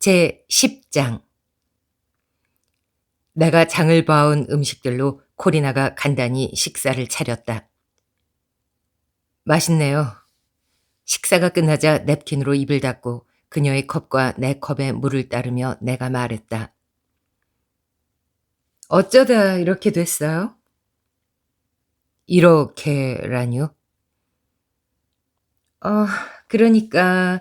제 10장. 내가 장을 봐온 음식들로 코리나가 간단히 식사를 차렸다. 맛있네요. 식사가 끝나자 냅킨으로 입을 닦고 그녀의 컵과 내 컵에 물을 따르며 내가 말했다. 어쩌다 이렇게 됐어요? 이렇게라뇨? 어, 그러니까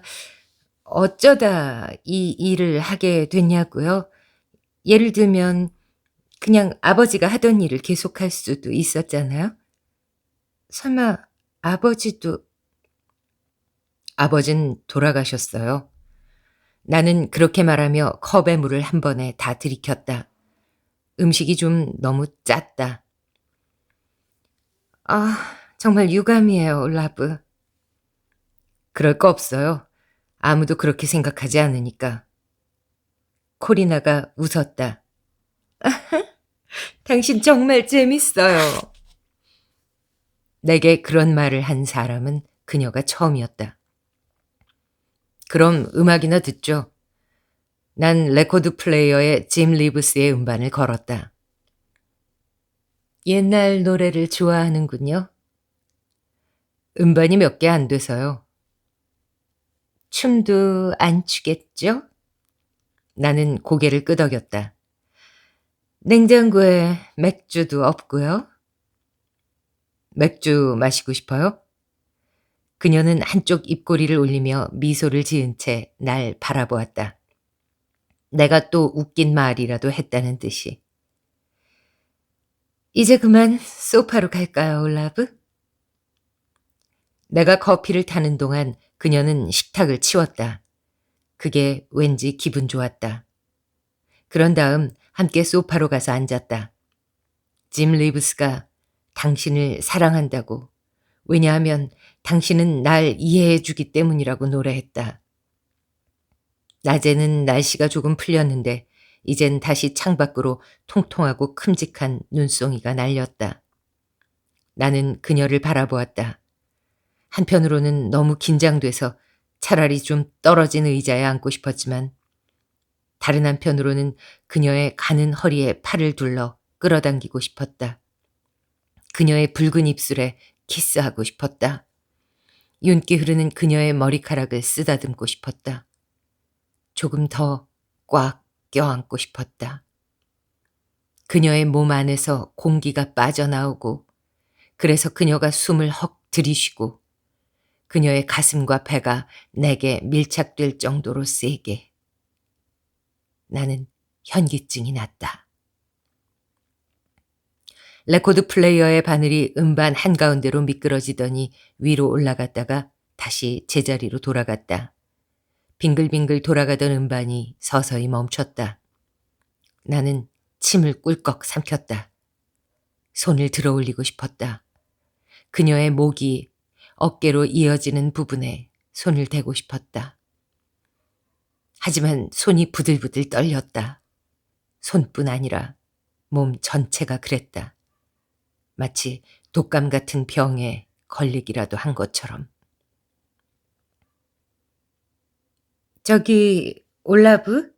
어쩌다 이 일을 하게 됐냐고요? 예를 들면 그냥 아버지가 하던 일을 계속할 수도 있었잖아요? 설마 아버지도 아버진 돌아가셨어요. 나는 그렇게 말하며 컵에 물을 한 번에 다 들이켰다. 음식이 좀 너무 짰다. 아, 정말 유감이에요, 올라브. 그럴 거 없어요. 아무도 그렇게 생각하지 않으니까. 코리나가 웃었다. 당신 정말 재밌어요. 내게 그런 말을 한 사람은 그녀가 처음이었다. 그럼 음악이나 듣죠. 난 레코드 플레이어에 짐 리브스의 음반을 걸었다. 옛날 노래를 좋아하는군요. 음반이 몇 개 안 돼서요. 춤도 안 추겠죠? 나는 고개를 끄덕였다. 냉장고에 맥주도 없고요. 맥주 마시고 싶어요? 그녀는 한쪽 입꼬리를 올리며 미소를 지은 채 날 바라보았다. 내가 또 웃긴 말이라도 했다는 듯이. 이제 그만 소파로 갈까요, 올라브? 내가 커피를 타는 동안 그녀는 식탁을 치웠다. 그게 왠지 기분 좋았다. 그런 다음 함께 소파로 가서 앉았다. 짐 리브스가 당신을 사랑한다고, 왜냐하면 당신은 날 이해해 주기 때문이라고 노래했다. 낮에는 날씨가 조금 풀렸는데 이젠 다시 창밖으로 통통하고 큼직한 눈송이가 날렸다. 나는 그녀를 바라보았다. 한편으로는 너무 긴장돼서 차라리 좀 떨어진 의자에 앉고 싶었지만 다른 한편으로는 그녀의 가는 허리에 팔을 둘러 끌어당기고 싶었다. 그녀의 붉은 입술에 키스하고 싶었다. 윤기 흐르는 그녀의 머리카락을 쓰다듬고 싶었다. 조금 더 꽉 껴안고 싶었다. 그녀의 몸 안에서 공기가 빠져나오고 그래서 그녀가 숨을 헉 들이쉬고 그녀의 가슴과 배가 내게 밀착될 정도로 세게. 나는 현기증이 났다. 레코드 플레이어의 바늘이 음반 한가운데로 미끄러지더니 위로 올라갔다가 다시 제자리로 돌아갔다. 빙글빙글 돌아가던 음반이 서서히 멈췄다. 나는 침을 꿀꺽 삼켰다. 손을 들어 올리고 싶었다. 그녀의 목이 어깨로 이어지는 부분에 손을 대고 싶었다. 하지만 손이 부들부들 떨렸다. 손뿐 아니라 몸 전체가 그랬다. 마치 독감 같은 병에 걸리기라도 한 것처럼. 저기 올라브?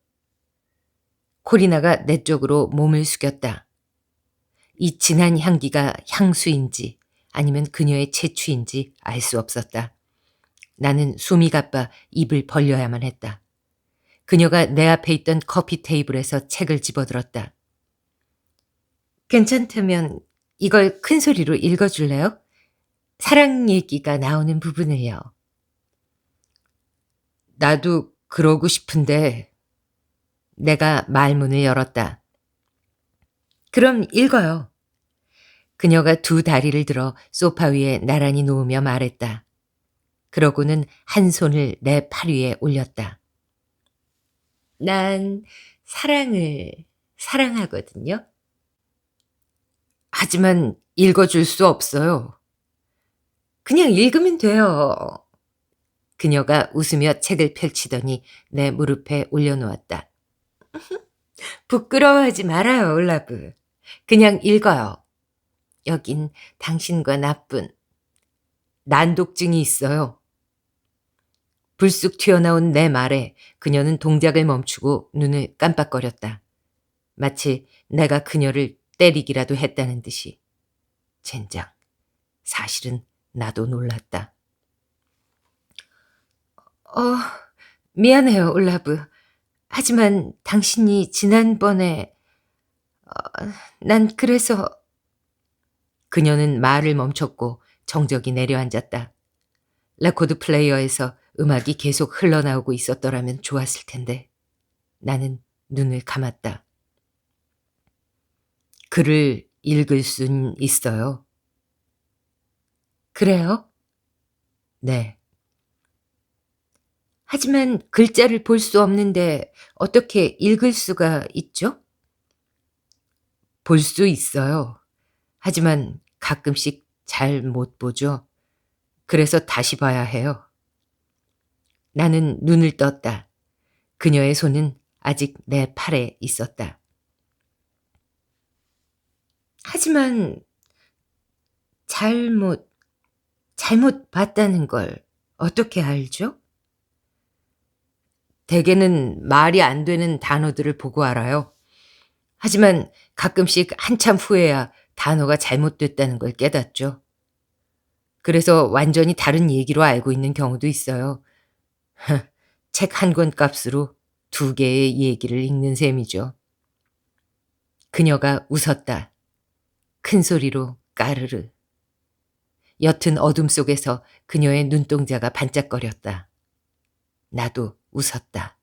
코리나가 내 쪽으로 몸을 숙였다. 이 진한 향기가 향수인지 아니면 그녀의 채취인지 알 수 없었다. 나는 숨이 가빠 입을 벌려야만 했다. 그녀가 내 앞에 있던 커피 테이블에서 책을 집어들었다. 괜찮다면 이걸 큰 소리로 읽어줄래요? 사랑 얘기가 나오는 부분을요. 나도 그러고 싶은데 내가 말문을 열었다. 그럼 읽어요. 그녀가 두 다리를 들어 소파 위에 나란히 놓으며 말했다. 그러고는 한 손을 내 팔 위에 올렸다. 난 사랑을 사랑하거든요. 하지만 읽어줄 수 없어요. 그냥 읽으면 돼요. 그녀가 웃으며 책을 펼치더니 내 무릎에 올려놓았다. 부끄러워하지 말아요, 올라브. 그냥 읽어요. 여긴 당신과 나쁜 난독증이 있어요. 불쑥 튀어나온 내 말에 그녀는 동작을 멈추고 눈을 깜빡거렸다. 마치 내가 그녀를 때리기라도 했다는 듯이. 젠장, 사실은 나도 놀랐다. 미안해요, 올라브. 하지만 당신이 지난번에... 난 그래서... 그녀는 말을 멈췄고 정적이 내려앉았다. 레코드 플레이어에서 음악이 계속 흘러나오고 있었더라면 좋았을 텐데 나는 눈을 감았다. 글을 읽을 순 있어요. 그래요? 네. 하지만 글자를 볼 수 없는데 어떻게 읽을 수가 있죠? 볼 수 있어요. 하지만 가끔씩 잘 못 보죠. 그래서 다시 봐야 해요. 나는 눈을 떴다. 그녀의 손은 아직 내 팔에 있었다. 하지만 잘못 봤다는 걸 어떻게 알죠? 대개는 말이 안 되는 단어들을 보고 알아요. 하지만 가끔씩 한참 후에야 단어가 잘못됐다는 걸 깨닫죠. 그래서 완전히 다른 얘기로 알고 있는 경우도 있어요. 책 한 권 값으로 2개의 얘기를 읽는 셈이죠. 그녀가 웃었다. 큰 소리로 까르르. 옅은 어둠 속에서 그녀의 눈동자가 반짝거렸다. 나도 웃었다.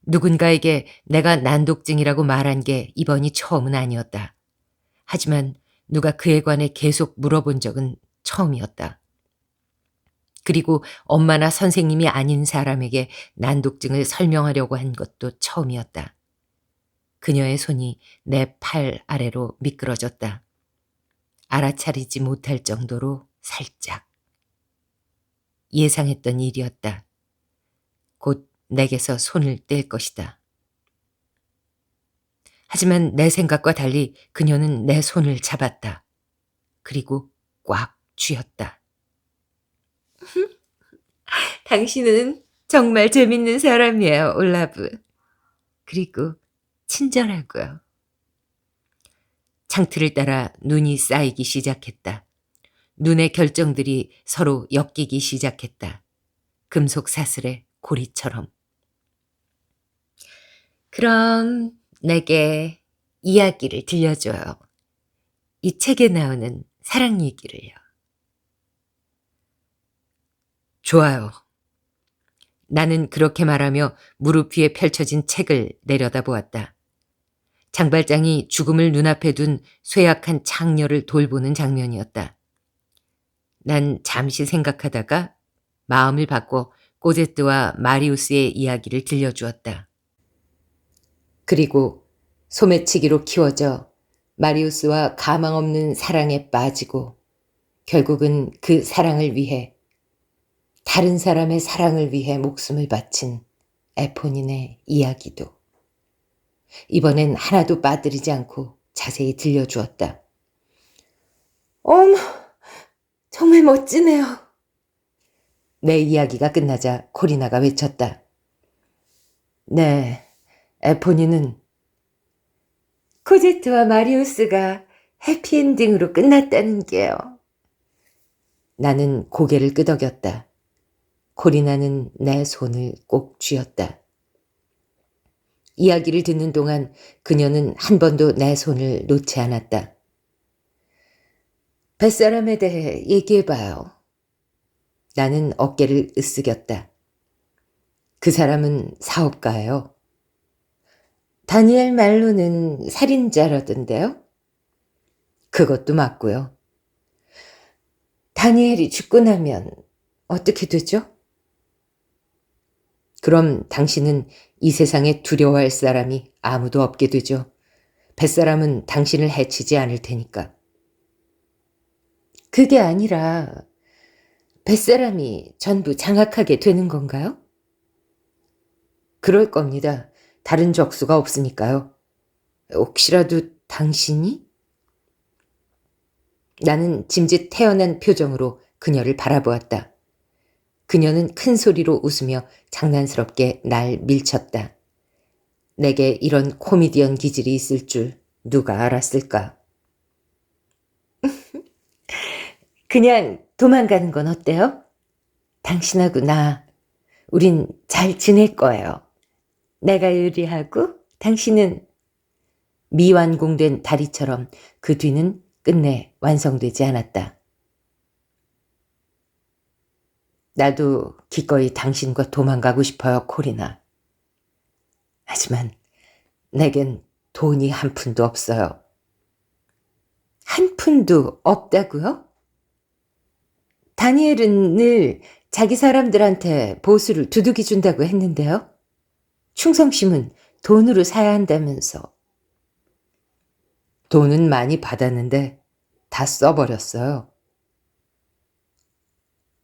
누군가에게 내가 난독증이라고 말한 게 이번이 처음은 아니었다. 하지만 누가 그에 관해 계속 물어본 적은 처음이었다. 그리고 엄마나 선생님이 아닌 사람에게 난독증을 설명하려고 한 것도 처음이었다. 그녀의 손이 내 팔 아래로 미끄러졌다. 알아차리지 못할 정도로 살짝. 예상했던 일이었다. 곧 내게서 손을 뗄 것이다. 하지만 내 생각과 달리 그녀는 내 손을 잡았다. 그리고 꽉 쥐었다. 당신은 정말 재밌는 사람이에요, 올라브. 그리고 친절하고요. 창틀을 따라 눈이 쌓이기 시작했다. 눈의 결정들이 서로 엮이기 시작했다. 금속 사슬의 고리처럼. 그럼 내게 이야기를 들려줘요. 이 책에 나오는 사랑 얘기를요. 좋아요. 나는 그렇게 말하며 무릎 위에 펼쳐진 책을 내려다보았다. 장발장이 죽음을 눈앞에 둔 쇠약한 창녀를 돌보는 장면이었다. 난 잠시 생각하다가 마음을 바꿔 꼬제트와 마리우스의 이야기를 들려주었다. 그리고 소매치기로 키워져 마리우스와 가망 없는 사랑에 빠지고 결국은 그 사랑을 위해, 다른 사람의 사랑을 위해 목숨을 바친 에포닌의 이야기도 이번엔 하나도 빠뜨리지 않고 자세히 들려주었다. 어머, 정말 멋지네요. 내 이야기가 끝나자 코리나가 외쳤다. 네, 에포닌은 코제트와 마리우스가 해피엔딩으로 끝났다는 게요. 나는 고개를 끄덕였다. 코리나는 내 손을 꼭 쥐었다. 이야기를 듣는 동안 그녀는 한 번도 내 손을 놓지 않았다. 뱃사람에 대해 얘기해봐요. 나는 어깨를 으쓱였다. 그 사람은 사업가예요. 다니엘 말로는 살인자라던데요? 그것도 맞고요. 다니엘이 죽고 나면 어떻게 되죠? 그럼 당신은 이 세상에 두려워할 사람이 아무도 없게 되죠. 뱃사람은 당신을 해치지 않을 테니까. 그게 아니라 뱃사람이 전부 장악하게 되는 건가요? 그럴 겁니다. 다른 적수가 없으니까요. 혹시라도 당신이? 나는 짐짓 태연한 표정으로 그녀를 바라보았다. 그녀는 큰 소리로 웃으며 장난스럽게 날 밀쳤다. 내게 이런 코미디언 기질이 있을 줄 누가 알았을까? 그냥 도망가는 건 어때요? 당신하고 우린 잘 지낼 거예요. 내가 요리하고 당신은 미완공된 다리처럼 그 뒤는 끝내 완성되지 않았다. 나도 기꺼이 당신과 도망가고 싶어요, 코리나. 하지만 내겐 돈이 한 푼도 없어요. 한 푼도 없다고요? 다니엘은 늘 자기 사람들한테 보수를 두둑이 준다고 했는데요. 충성심은 돈으로 사야 한다면서. 돈은 많이 받았는데 다 써버렸어요.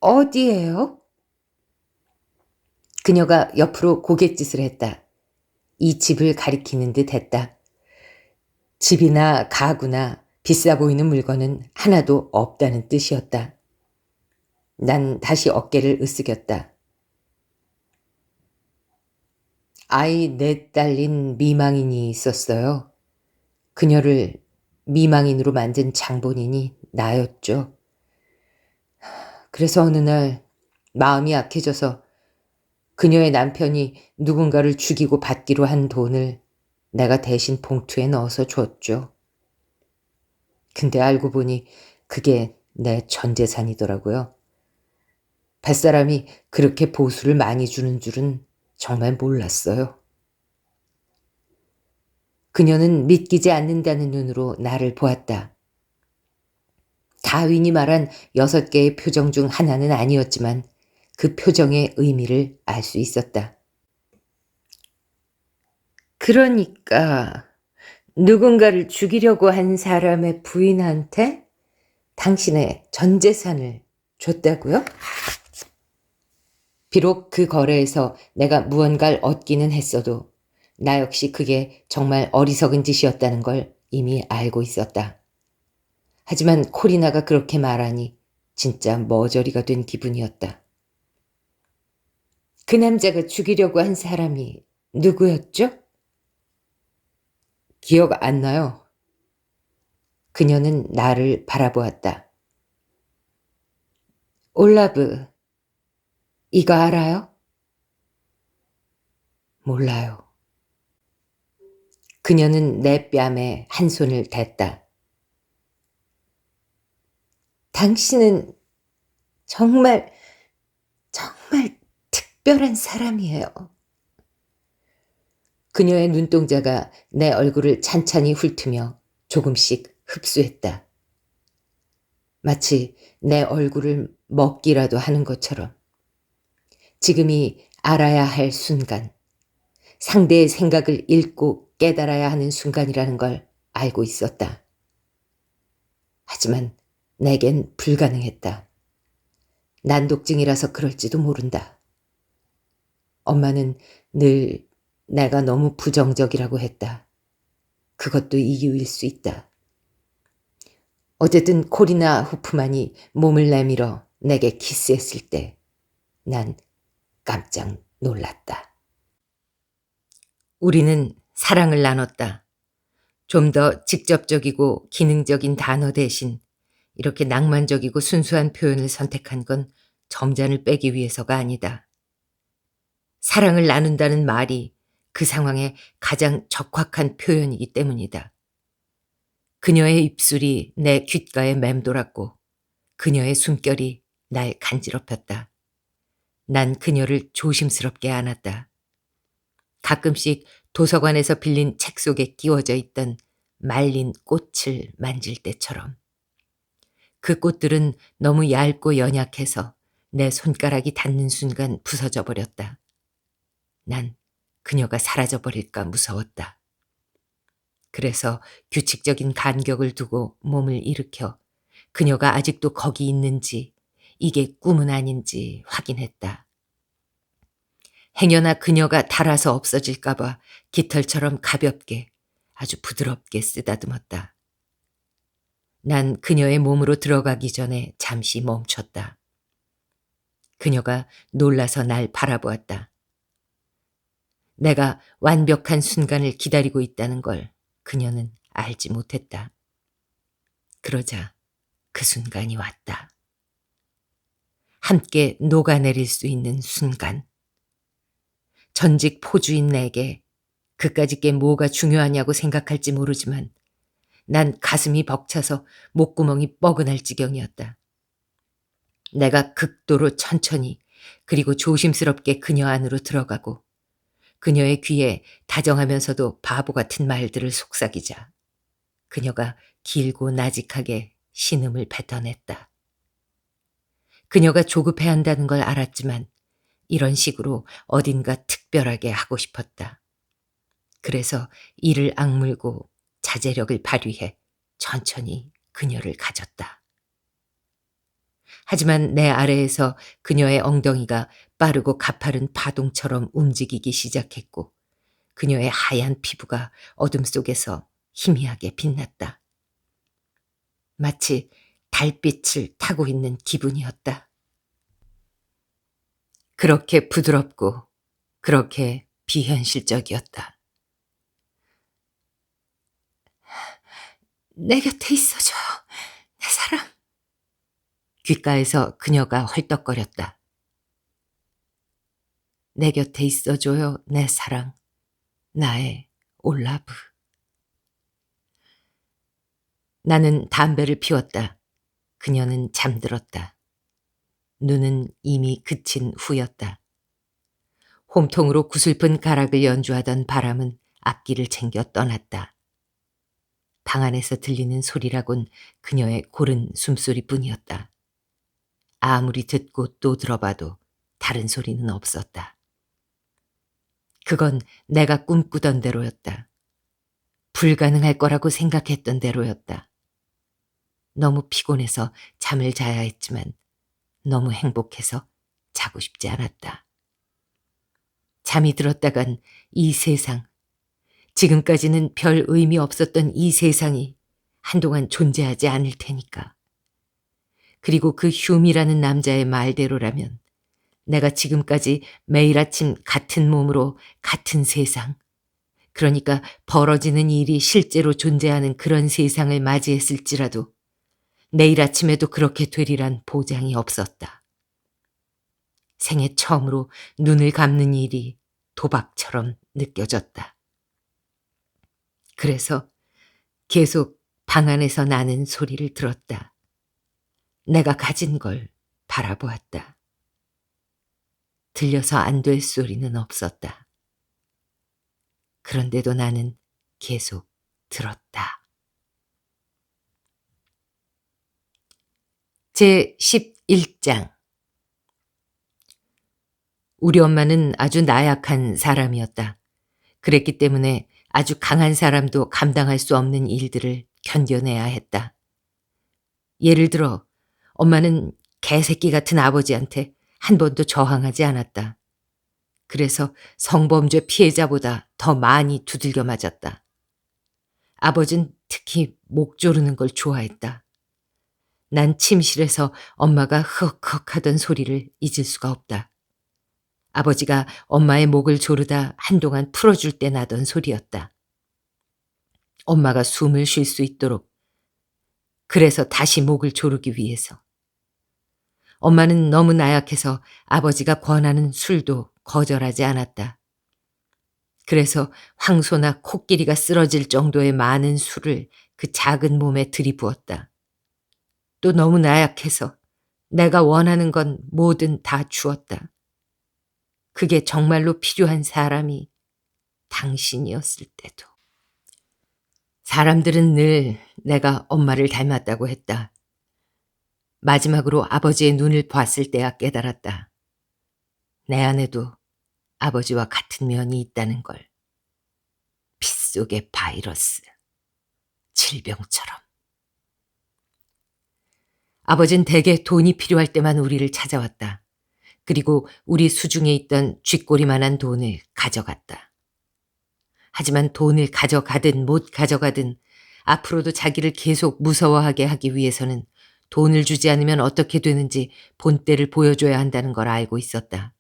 어디에요? 그녀가 옆으로 고갯짓을 했다. 이 집을 가리키는 듯 했다. 집이나 가구나 비싸 보이는 물건은 하나도 없다는 뜻이었다. 난 다시 어깨를 으쓱였다. 아이 넷 딸린 미망인이 있었어요. 그녀를 미망인으로 만든 장본인이 나였죠. 그래서 어느 날 마음이 약해져서 그녀의 남편이 누군가를 죽이고 받기로 한 돈을 내가 대신 봉투에 넣어서 줬죠. 근데 알고 보니 그게 내 전 재산이더라고요. 뱃사람이 그렇게 보수를 많이 주는 줄은 정말 몰랐어요. 그녀는 믿기지 않는다는 눈으로 나를 보았다. 다윈이 말한 6개의 표정 중 하나는 아니었지만 그 표정의 의미를 알 수 있었다. 그러니까 누군가를 죽이려고 한 사람의 부인한테 당신의 전 재산을 줬다고요? 비록 그 거래에서 내가 무언가를 얻기는 했어도 나 역시 그게 정말 어리석은 짓이었다는 걸 이미 알고 있었다. 하지만 코리나가 그렇게 말하니 진짜 머저리가 된 기분이었다. 그 남자가 죽이려고 한 사람이 누구였죠? 기억 안 나요. 그녀는 나를 바라보았다. 올라브, 이거 알아요? 몰라요. 그녀는 내 뺨에 한 손을 댔다. 당신은 정말 특별한 사람이에요. 그녀의 눈동자가 내 얼굴을 찬찬히 훑으며 조금씩 흡수했다. 마치 내 얼굴을 먹기라도 하는 것처럼. 지금이 알아야 할 순간, 상대의 생각을 읽고 깨달아야 하는 순간이라는 걸 알고 있었다. 하지만 내겐 불가능했다. 난독증이라서 그럴지도 모른다. 엄마는 늘 내가 너무 부정적이라고 했다. 그것도 이유일 수 있다. 어쨌든 코리나 후프만이 몸을 내밀어 내게 키스했을 때 난 깜짝 놀랐다. 우리는 사랑을 나눴다. 좀 더 직접적이고 기능적인 단어 대신 이렇게 낭만적이고 순수한 표현을 선택한 건 점잔을 빼기 위해서가 아니다. 사랑을 나눈다는 말이 그 상황에 가장 적확한 표현이기 때문이다. 그녀의 입술이 내 귓가에 맴돌았고 그녀의 숨결이 날 간지럽혔다. 난 그녀를 조심스럽게 안았다. 가끔씩 도서관에서 빌린 책 속에 끼워져 있던 말린 꽃을 만질 때처럼. 그 꽃들은 너무 얇고 연약해서 내 손가락이 닿는 순간 부서져 버렸다. 난 그녀가 사라져 버릴까 무서웠다. 그래서 규칙적인 간격을 두고 몸을 일으켜 그녀가 아직도 거기 있는지 이게 꿈은 아닌지 확인했다. 행여나 그녀가 닳아서 없어질까 봐 깃털처럼 가볍게 아주 부드럽게 쓰다듬었다. 난 그녀의 몸으로 들어가기 전에 잠시 멈췄다. 그녀가 놀라서 날 바라보았다. 내가 완벽한 순간을 기다리고 있다는 걸 그녀는 알지 못했다. 그러자 그 순간이 왔다. 함께 녹아내릴 수 있는 순간. 전직 포주인 내게 그까짓 게 뭐가 중요하냐고 생각할지 모르지만 난 가슴이 벅차서 목구멍이 뻐근할 지경이었다. 내가 극도로 천천히 그리고 조심스럽게 그녀 안으로 들어가고 그녀의 귀에 다정하면서도 바보 같은 말들을 속삭이자 그녀가 길고 나직하게 신음을 뱉어냈다. 그녀가 조급해한다는 걸 알았지만 이런 식으로 어딘가 특별하게 하고 싶었다. 그래서 이를 악물고 자제력을 발휘해 천천히 그녀를 가졌다. 하지만 내 아래에서 그녀의 엉덩이가 빠르고 가파른 파동처럼 움직이기 시작했고 그녀의 하얀 피부가 어둠 속에서 희미하게 빛났다. 마치 달빛을 타고 있는 기분이었다. 그렇게 부드럽고 그렇게 비현실적이었다. 내 곁에 있어줘요, 내 사랑. 귓가에서 그녀가 헐떡거렸다. 내 곁에 있어줘요, 내 사랑. 나의 올라브. 나는 담배를 피웠다. 그녀는 잠들었다. 눈은 이미 그친 후였다. 홈통으로 구슬픈 가락을 연주하던 바람은 악기를 챙겨 떠났다. 방 안에서 들리는 소리라곤 그녀의 고른 숨소리뿐이었다. 아무리 듣고 또 들어봐도 다른 소리는 없었다. 그건 내가 꿈꾸던 대로였다. 불가능할 거라고 생각했던 대로였다. 너무 피곤해서 잠을 자야 했지만 너무 행복해서 자고 싶지 않았다. 잠이 들었다간 이 세상, 지금까지는 별 의미 없었던 이 세상이 한동안 존재하지 않을 테니까. 그리고 그 휴미라는 남자의 말대로라면 내가 지금까지 매일 아침 같은 몸으로 같은 세상, 그러니까 벌어지는 일이 실제로 존재하는 그런 세상을 맞이했을지라도 내일 아침에도 그렇게 되리란 보장이 없었다. 생애 처음으로 눈을 감는 일이 도박처럼 느껴졌다. 그래서 계속 방 안에서 나는 소리를 들었다. 내가 가진 걸 바라보았다. 들려서 안 될 소리는 없었다. 그런데도 나는 계속 들었다. 제11장. 우리 엄마는 아주 나약한 사람이었다. 그랬기 때문에 아주 강한 사람도 감당할 수 없는 일들을 견뎌내야 했다. 예를 들어 엄마는 개새끼 같은 아버지한테 한 번도 저항하지 않았다. 그래서 성범죄 피해자보다 더 많이 두들겨 맞았다. 아버진 특히 목 조르는 걸 좋아했다. 난 침실에서 엄마가 흑흑 하던 소리를 잊을 수가 없다. 아버지가 엄마의 목을 조르다 한동안 풀어줄 때 나던 소리였다. 엄마가 숨을 쉴 수 있도록, 그래서 다시 목을 조르기 위해서. 엄마는 너무 나약해서 아버지가 권하는 술도 거절하지 않았다. 그래서 황소나 코끼리가 쓰러질 정도의 많은 술을 그 작은 몸에 들이부었다. 또 너무 나약해서 내가 원하는 건 뭐든 다 주었다. 그게 정말로 필요한 사람이 당신이었을 때도. 사람들은 늘 내가 엄마를 닮았다고 했다. 마지막으로 아버지의 눈을 봤을 때야 깨달았다. 내 안에도 아버지와 같은 면이 있다는 걸. 피 속의 바이러스, 질병처럼. 아버진 대개 돈이 필요할 때만 우리를 찾아왔다. 그리고 우리 수중에 있던 쥐꼬리만한 돈을 가져갔다. 하지만 돈을 가져가든 못 가져가든 앞으로도 자기를 계속 무서워하게 하기 위해서는 돈을 주지 않으면 어떻게 되는지 본때를 보여줘야 한다는 걸 알고 있었다.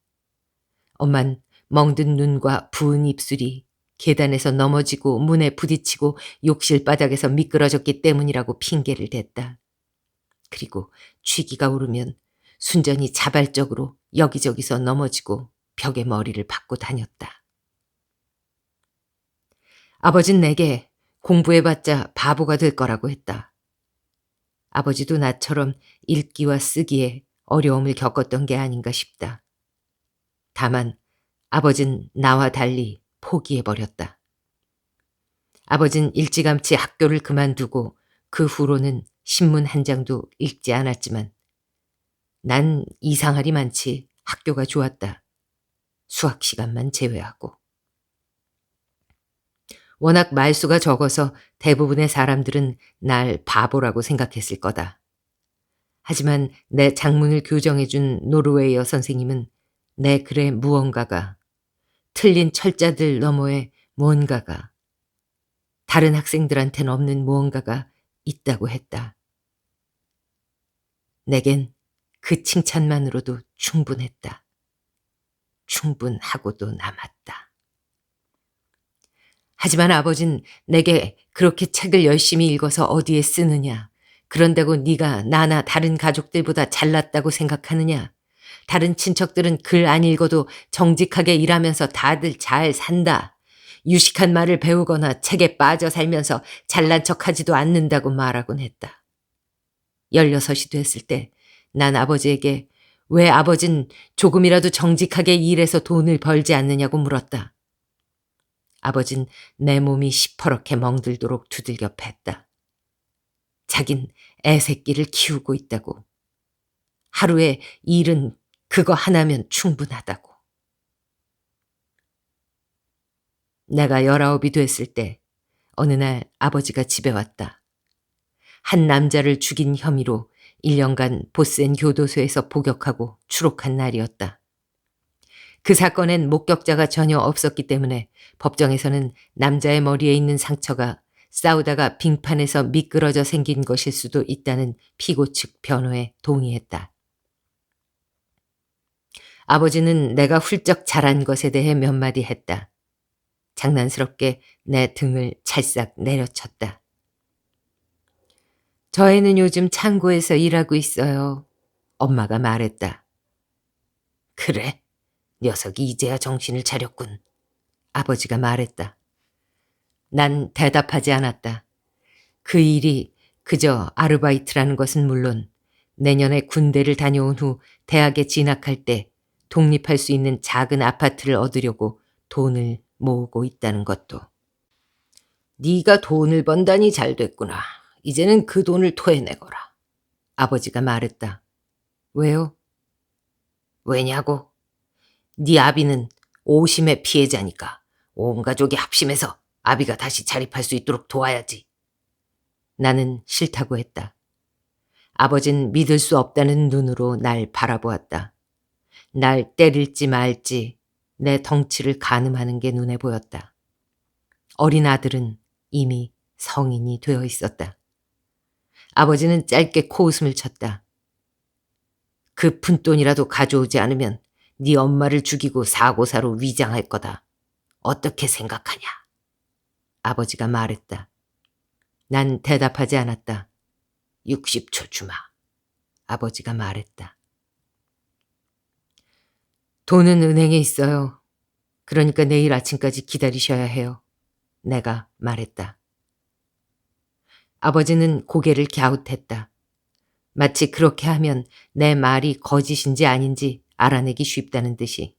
엄만 멍든 눈과 부은 입술이 계단에서 넘어지고 문에 부딪히고 욕실 바닥에서 미끄러졌기 때문이라고 핑계를 댔다. 그리고 취기가 오르면 순전히 자발적으로 여기저기서 넘어지고 벽에 머리를 박고 다녔다. 아버진 내게 공부해봤자 바보가 될 거라고 했다. 아버지도 나처럼 읽기와 쓰기에 어려움을 겪었던 게 아닌가 싶다. 다만 아버진 나와 달리 포기해버렸다. 아버진 일찌감치 학교를 그만두고 그 후로는 신문 한 장도 읽지 않았지만 난 이상하리 많지 학교가 좋았다. 수학 시간만 제외하고. 워낙 말수가 적어서 대부분의 사람들은 날 바보라고 생각했을 거다. 하지만 내 작문을 교정해준 노르웨이어 선생님은 내 글에 무언가가, 틀린 철자들 너머에 무언가가, 다른 학생들한테는 없는 무언가가 있다고 했다. 내겐 그 칭찬만으로도 충분했다. 충분하고도 남았다. 하지만 아버진 내게 그렇게 책을 열심히 읽어서 어디에 쓰느냐, 그런다고 네가 나나 다른 가족들보다 잘났다고 생각하느냐, 다른 친척들은 글 안 읽어도 정직하게 일하면서 다들 잘 산다, 유식한 말을 배우거나 책에 빠져 살면서 잘난 척하지도 않는다고 말하곤 했다. 16이 됐을 때 난 아버지에게 왜 아버진 조금이라도 정직하게 일해서 돈을 벌지 않느냐고 물었다. 아버진 내 몸이 시퍼렇게 멍들도록 두들겨 팼다. 자긴 애새끼를 키우고 있다고. 하루에 일은 그거 하나면 충분하다고. 내가 19이 됐을 때 어느 날 아버지가 집에 왔다. 한 남자를 죽인 혐의로 1년간 보센 교도소에서 복역하고 추록한 날이었다. 그 사건엔 목격자가 전혀 없었기 때문에 법정에서는 남자의 머리에 있는 상처가 싸우다가 빙판에서 미끄러져 생긴 것일 수도 있다는 피고 측 변호에 동의했다. 아버지는 내가 훌쩍 잘한 것에 대해 몇 마디 했다. 장난스럽게 내 등을 찰싹 내려쳤다. 저 애는 요즘 창고에서 일하고 있어요. 엄마가 말했다. 그래? 녀석이 이제야 정신을 차렸군. 아버지가 말했다. 난 대답하지 않았다. 그 일이 그저 아르바이트라는 것은 물론 내년에 군대를 다녀온 후 대학에 진학할 때 독립할 수 있는 작은 아파트를 얻으려고 돈을 모으고 있다는 것도. 네가 돈을 번다니 잘 됐구나. 이제는 그 돈을 토해내거라. 아버지가 말했다. 왜요? 왜냐고? 네 아비는 오심의 피해자니까 온 가족이 합심해서 아비가 다시 자립할 수 있도록 도와야지. 나는 싫다고 했다. 아버진 믿을 수 없다는 눈으로 날 바라보았다. 날 때릴지 말지 내 덩치를 가늠하는 게 눈에 보였다. 어린 아들은 이미 성인이 되어 있었다. 아버지는 짧게 코웃음을 쳤다. 그 푼돈이라도 가져오지 않으면 네 엄마를 죽이고 사고사로 위장할 거다. 어떻게 생각하냐? 아버지가 말했다. 난 대답하지 않았다. 60초 주마. 아버지가 말했다. 돈은 은행에 있어요. 그러니까 내일 아침까지 기다리셔야 해요. 내가 말했다. 아버지는 고개를 갸웃했다. 마치 그렇게 하면 내 말이 거짓인지 아닌지 알아내기 쉽다는 듯이.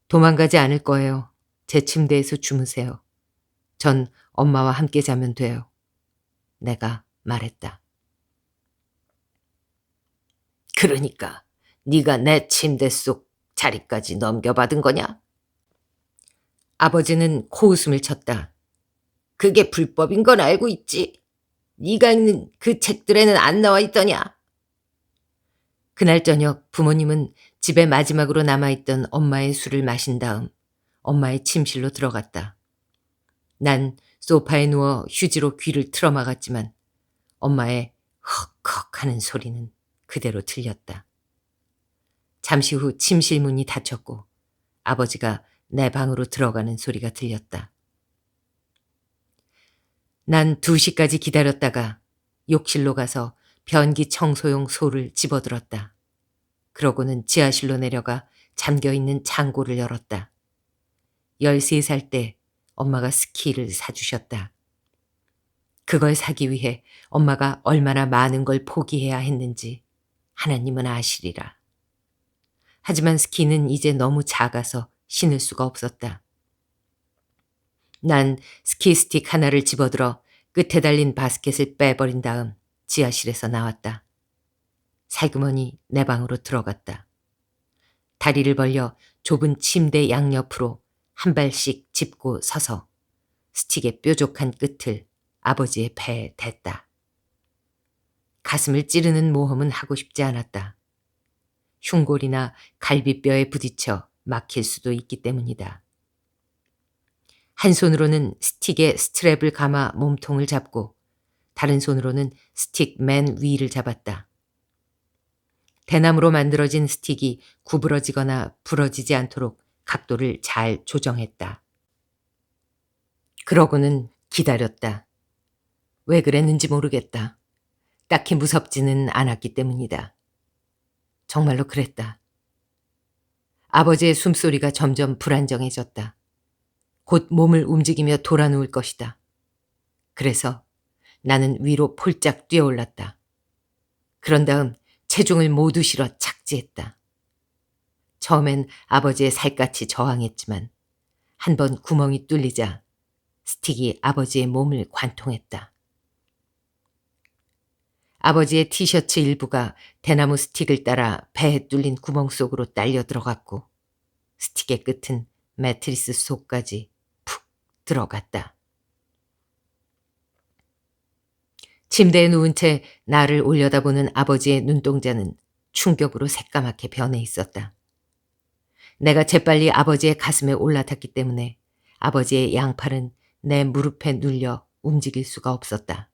도망가지 않을 거예요. 제 침대에서 주무세요. 전 엄마와 함께 자면 돼요. 내가 말했다. 그러니까 네가 내 침대 속 자리까지 넘겨받은 거냐? 아버지는 코웃음을 쳤다. 그게 불법인 건 알고 있지. 네가 읽는 그 책들에는 안 나와 있더냐. 그날 저녁 부모님은 집에 마지막으로 남아있던 엄마의 술을 마신 다음 엄마의 침실로 들어갔다. 난 소파에 누워 휴지로 귀를 틀어막았지만 엄마의 헉헉 하는 소리는 그대로 들렸다. 잠시 후 침실 문이 닫혔고 아버지가 내 방으로 들어가는 소리가 들렸다. 난 2시까지 기다렸다가 욕실로 가서 변기 청소용 소를 집어들었다. 그러고는 지하실로 내려가 잠겨있는 창고를 열었다. 13살 때 엄마가 스키를 사주셨다. 그걸 사기 위해 엄마가 얼마나 많은 걸 포기해야 했는지 하나님은 아시리라. 하지만 스키는 이제 너무 작아서 신을 수가 없었다. 난 스키 스틱 하나를 집어들어 끝에 달린 바스켓을 빼버린 다음 지하실에서 나왔다. 살그머니 내 방으로 들어갔다. 다리를 벌려 좁은 침대 양옆으로 한 발씩 짚고 서서 스틱의 뾰족한 끝을 아버지의 배에 댔다. 가슴을 찌르는 모험은 하고 싶지 않았다. 흉골이나 갈비뼈에 부딪혀 막힐 수도 있기 때문이다. 한 손으로는 스틱의 스트랩을 감아 몸통을 잡고 다른 손으로는 스틱 맨 위를 잡았다. 대나무로 만들어진 스틱이 구부러지거나 부러지지 않도록 각도를 잘 조정했다. 그러고는 기다렸다. 왜 그랬는지 모르겠다. 딱히 무섭지는 않았기 때문이다. 정말로 그랬다. 아버지의 숨소리가 점점 불안정해졌다. 곧 몸을 움직이며 돌아 누울 것이다. 그래서 나는 위로 폴짝 뛰어올랐다. 그런 다음 체중을 모두 실어 착지했다. 처음엔 아버지의 살갗이 저항했지만 한 번 구멍이 뚫리자 스틱이 아버지의 몸을 관통했다. 아버지의 티셔츠 일부가 대나무 스틱을 따라 배에 뚫린 구멍 속으로 딸려 들어갔고 스틱의 끝은 매트리스 속까지 푹 들어갔다. 침대에 누운 채 나를 올려다보는 아버지의 눈동자는 충격으로 새까맣게 변해 있었다. 내가 재빨리 아버지의 가슴에 올라탔기 때문에 아버지의 양팔은 내 무릎에 눌려 움직일 수가 없었다.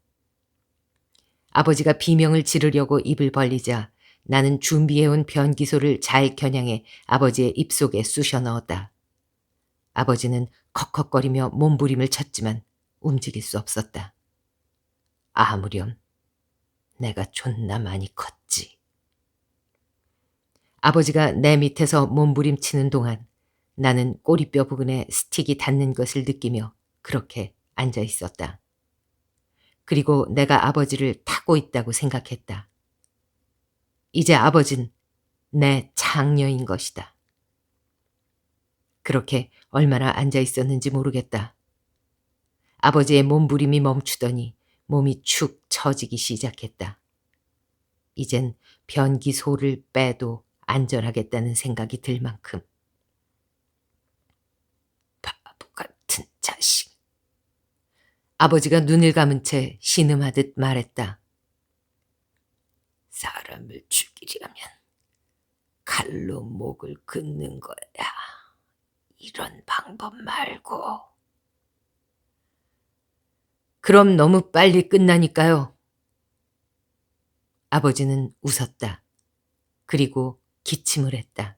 아버지가 비명을 지르려고 입을 벌리자 나는 준비해온 변기소를 잘 겨냥해 아버지의 입속에 쑤셔 넣었다. 아버지는 컥컥거리며 몸부림을 쳤지만 움직일 수 없었다. 아무렴 내가 존나 많이 컸지. 아버지가 내 밑에서 몸부림치는 동안 나는 꼬리뼈 부근에 스틱이 닿는 것을 느끼며 그렇게 앉아 있었다. 그리고 내가 아버지를 타고 있다고 생각했다. 이제 아버진 내 장녀인 것이다. 그렇게 얼마나 앉아 있었는지 모르겠다. 아버지의 몸부림이 멈추더니 몸이 축 처지기 시작했다. 이젠 변기 소를 빼도 안전하겠다는 생각이 들 만큼. 바보 같은 자식. 아버지가 눈을 감은 채 신음하듯 말했다. 사람을 죽이려면 칼로 목을 긋는 거야. 이런 방법 말고. 그럼 너무 빨리 끝나니까요. 아버지는 웃었다. 그리고 기침을 했다.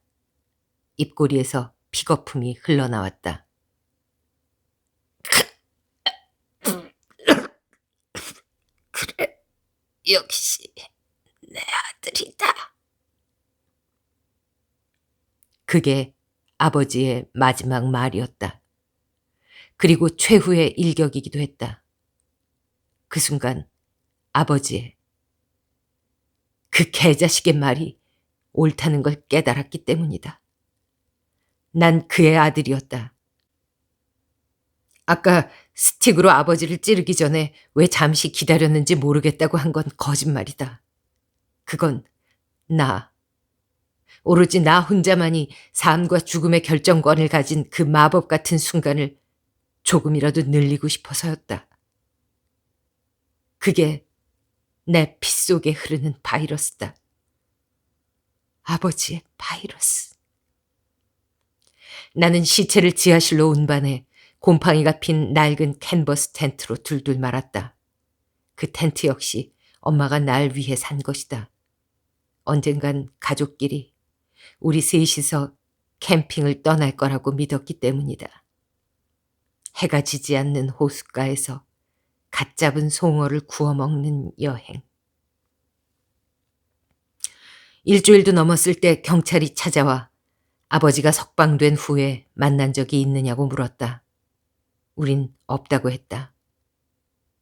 입꼬리에서 피거품이 흘러나왔다. 그래, 역시 내 아들이다. 그게 아버지의 마지막 말이었다. 그리고 최후의 일격이기도 했다. 그 순간 아버지의 그 개자식의 말이 옳다는 걸 깨달았기 때문이다. 난 그의 아들이었다. 아까 스틱으로 아버지를 찌르기 전에 왜 잠시 기다렸는지 모르겠다고 한 건 거짓말이다. 그건 오로지 나 혼자만이 삶과 죽음의 결정권을 가진 그 마법 같은 순간을 조금이라도 늘리고 싶어서였다. 그게 내 피 속에 흐르는 바이러스다. 아버지의 바이러스. 나는 시체를 지하실로 운반해 곰팡이가 핀 낡은 캔버스 텐트로 둘둘 말았다. 그 텐트 역시 엄마가 날 위해 산 것이다. 언젠간 가족끼리 우리 셋이서 캠핑을 떠날 거라고 믿었기 때문이다. 해가 지지 않는 호숫가에서 갓 잡은 송어를 구워 먹는 여행. 일주일도 넘었을 때 경찰이 찾아와 아버지가 석방된 후에 만난 적이 있느냐고 물었다. 우린 없다고 했다.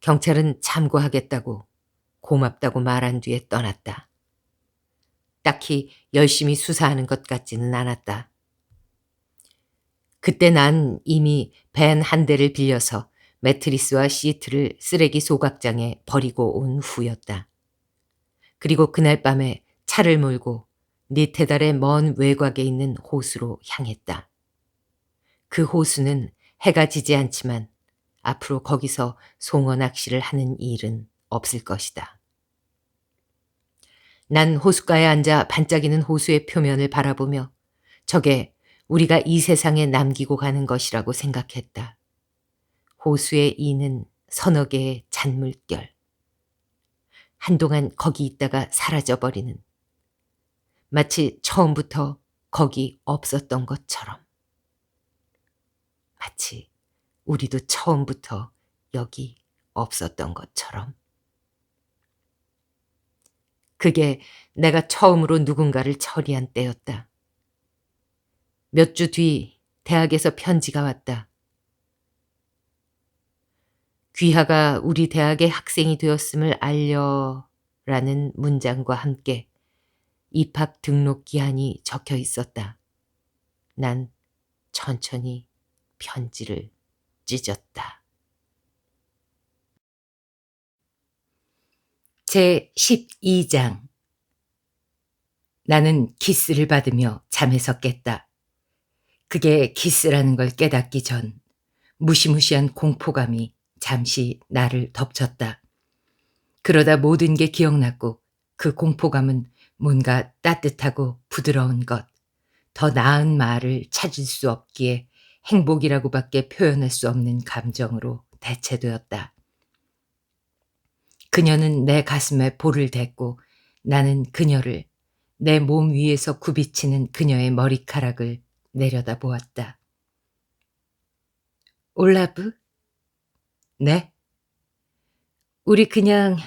경찰은 참고하겠다고 고맙다고 말한 뒤에 떠났다. 딱히 열심히 수사하는 것 같지는 않았다. 그때 난 이미 밴 한 대를 빌려서 매트리스와 시트를 쓰레기 소각장에 버리고 온 후였다. 그리고 그날 밤에 차를 몰고 니테달의 먼 외곽에 있는 호수로 향했다. 그 호수는 해가 지지 않지만 앞으로 거기서 송어 낚시를 하는 일은 없을 것이다. 난 호숫가에 앉아 반짝이는 호수의 표면을 바라보며 저게 우리가 이 세상에 남기고 가는 것이라고 생각했다. 호수의 이는 서너 개의 잔물결. 한동안 거기 있다가 사라져버리는. 마치 처음부터 거기 없었던 것처럼. 마치 우리도 처음부터 여기 없었던 것처럼. 그게 내가 처음으로 누군가를 처리한 때였다. 몇 주 뒤 대학에서 편지가 왔다. 귀하가 우리 대학의 학생이 되었음을 알려라는 문장과 함께 입학 등록 기한이 적혀 있었다. 난 천천히 편지를 찢었다. 제 12장. 나는 키스를 받으며 잠에서 깼다. 그게 키스라는 걸 깨닫기 전 무시무시한 공포감이 잠시 나를 덮쳤다. 그러다 모든 게 기억났고 그 공포감은 뭔가 따뜻하고 부드러운 것, 더 나은 말을 찾을 수 없기에 행복이라고밖에 표현할 수 없는 감정으로 대체되었다. 그녀는 내 가슴에 볼을 댔고 나는 그녀를 내 몸 위에서 굽이치는 그녀의 머리카락을 내려다보았다. 올라브? 네? 우리 그냥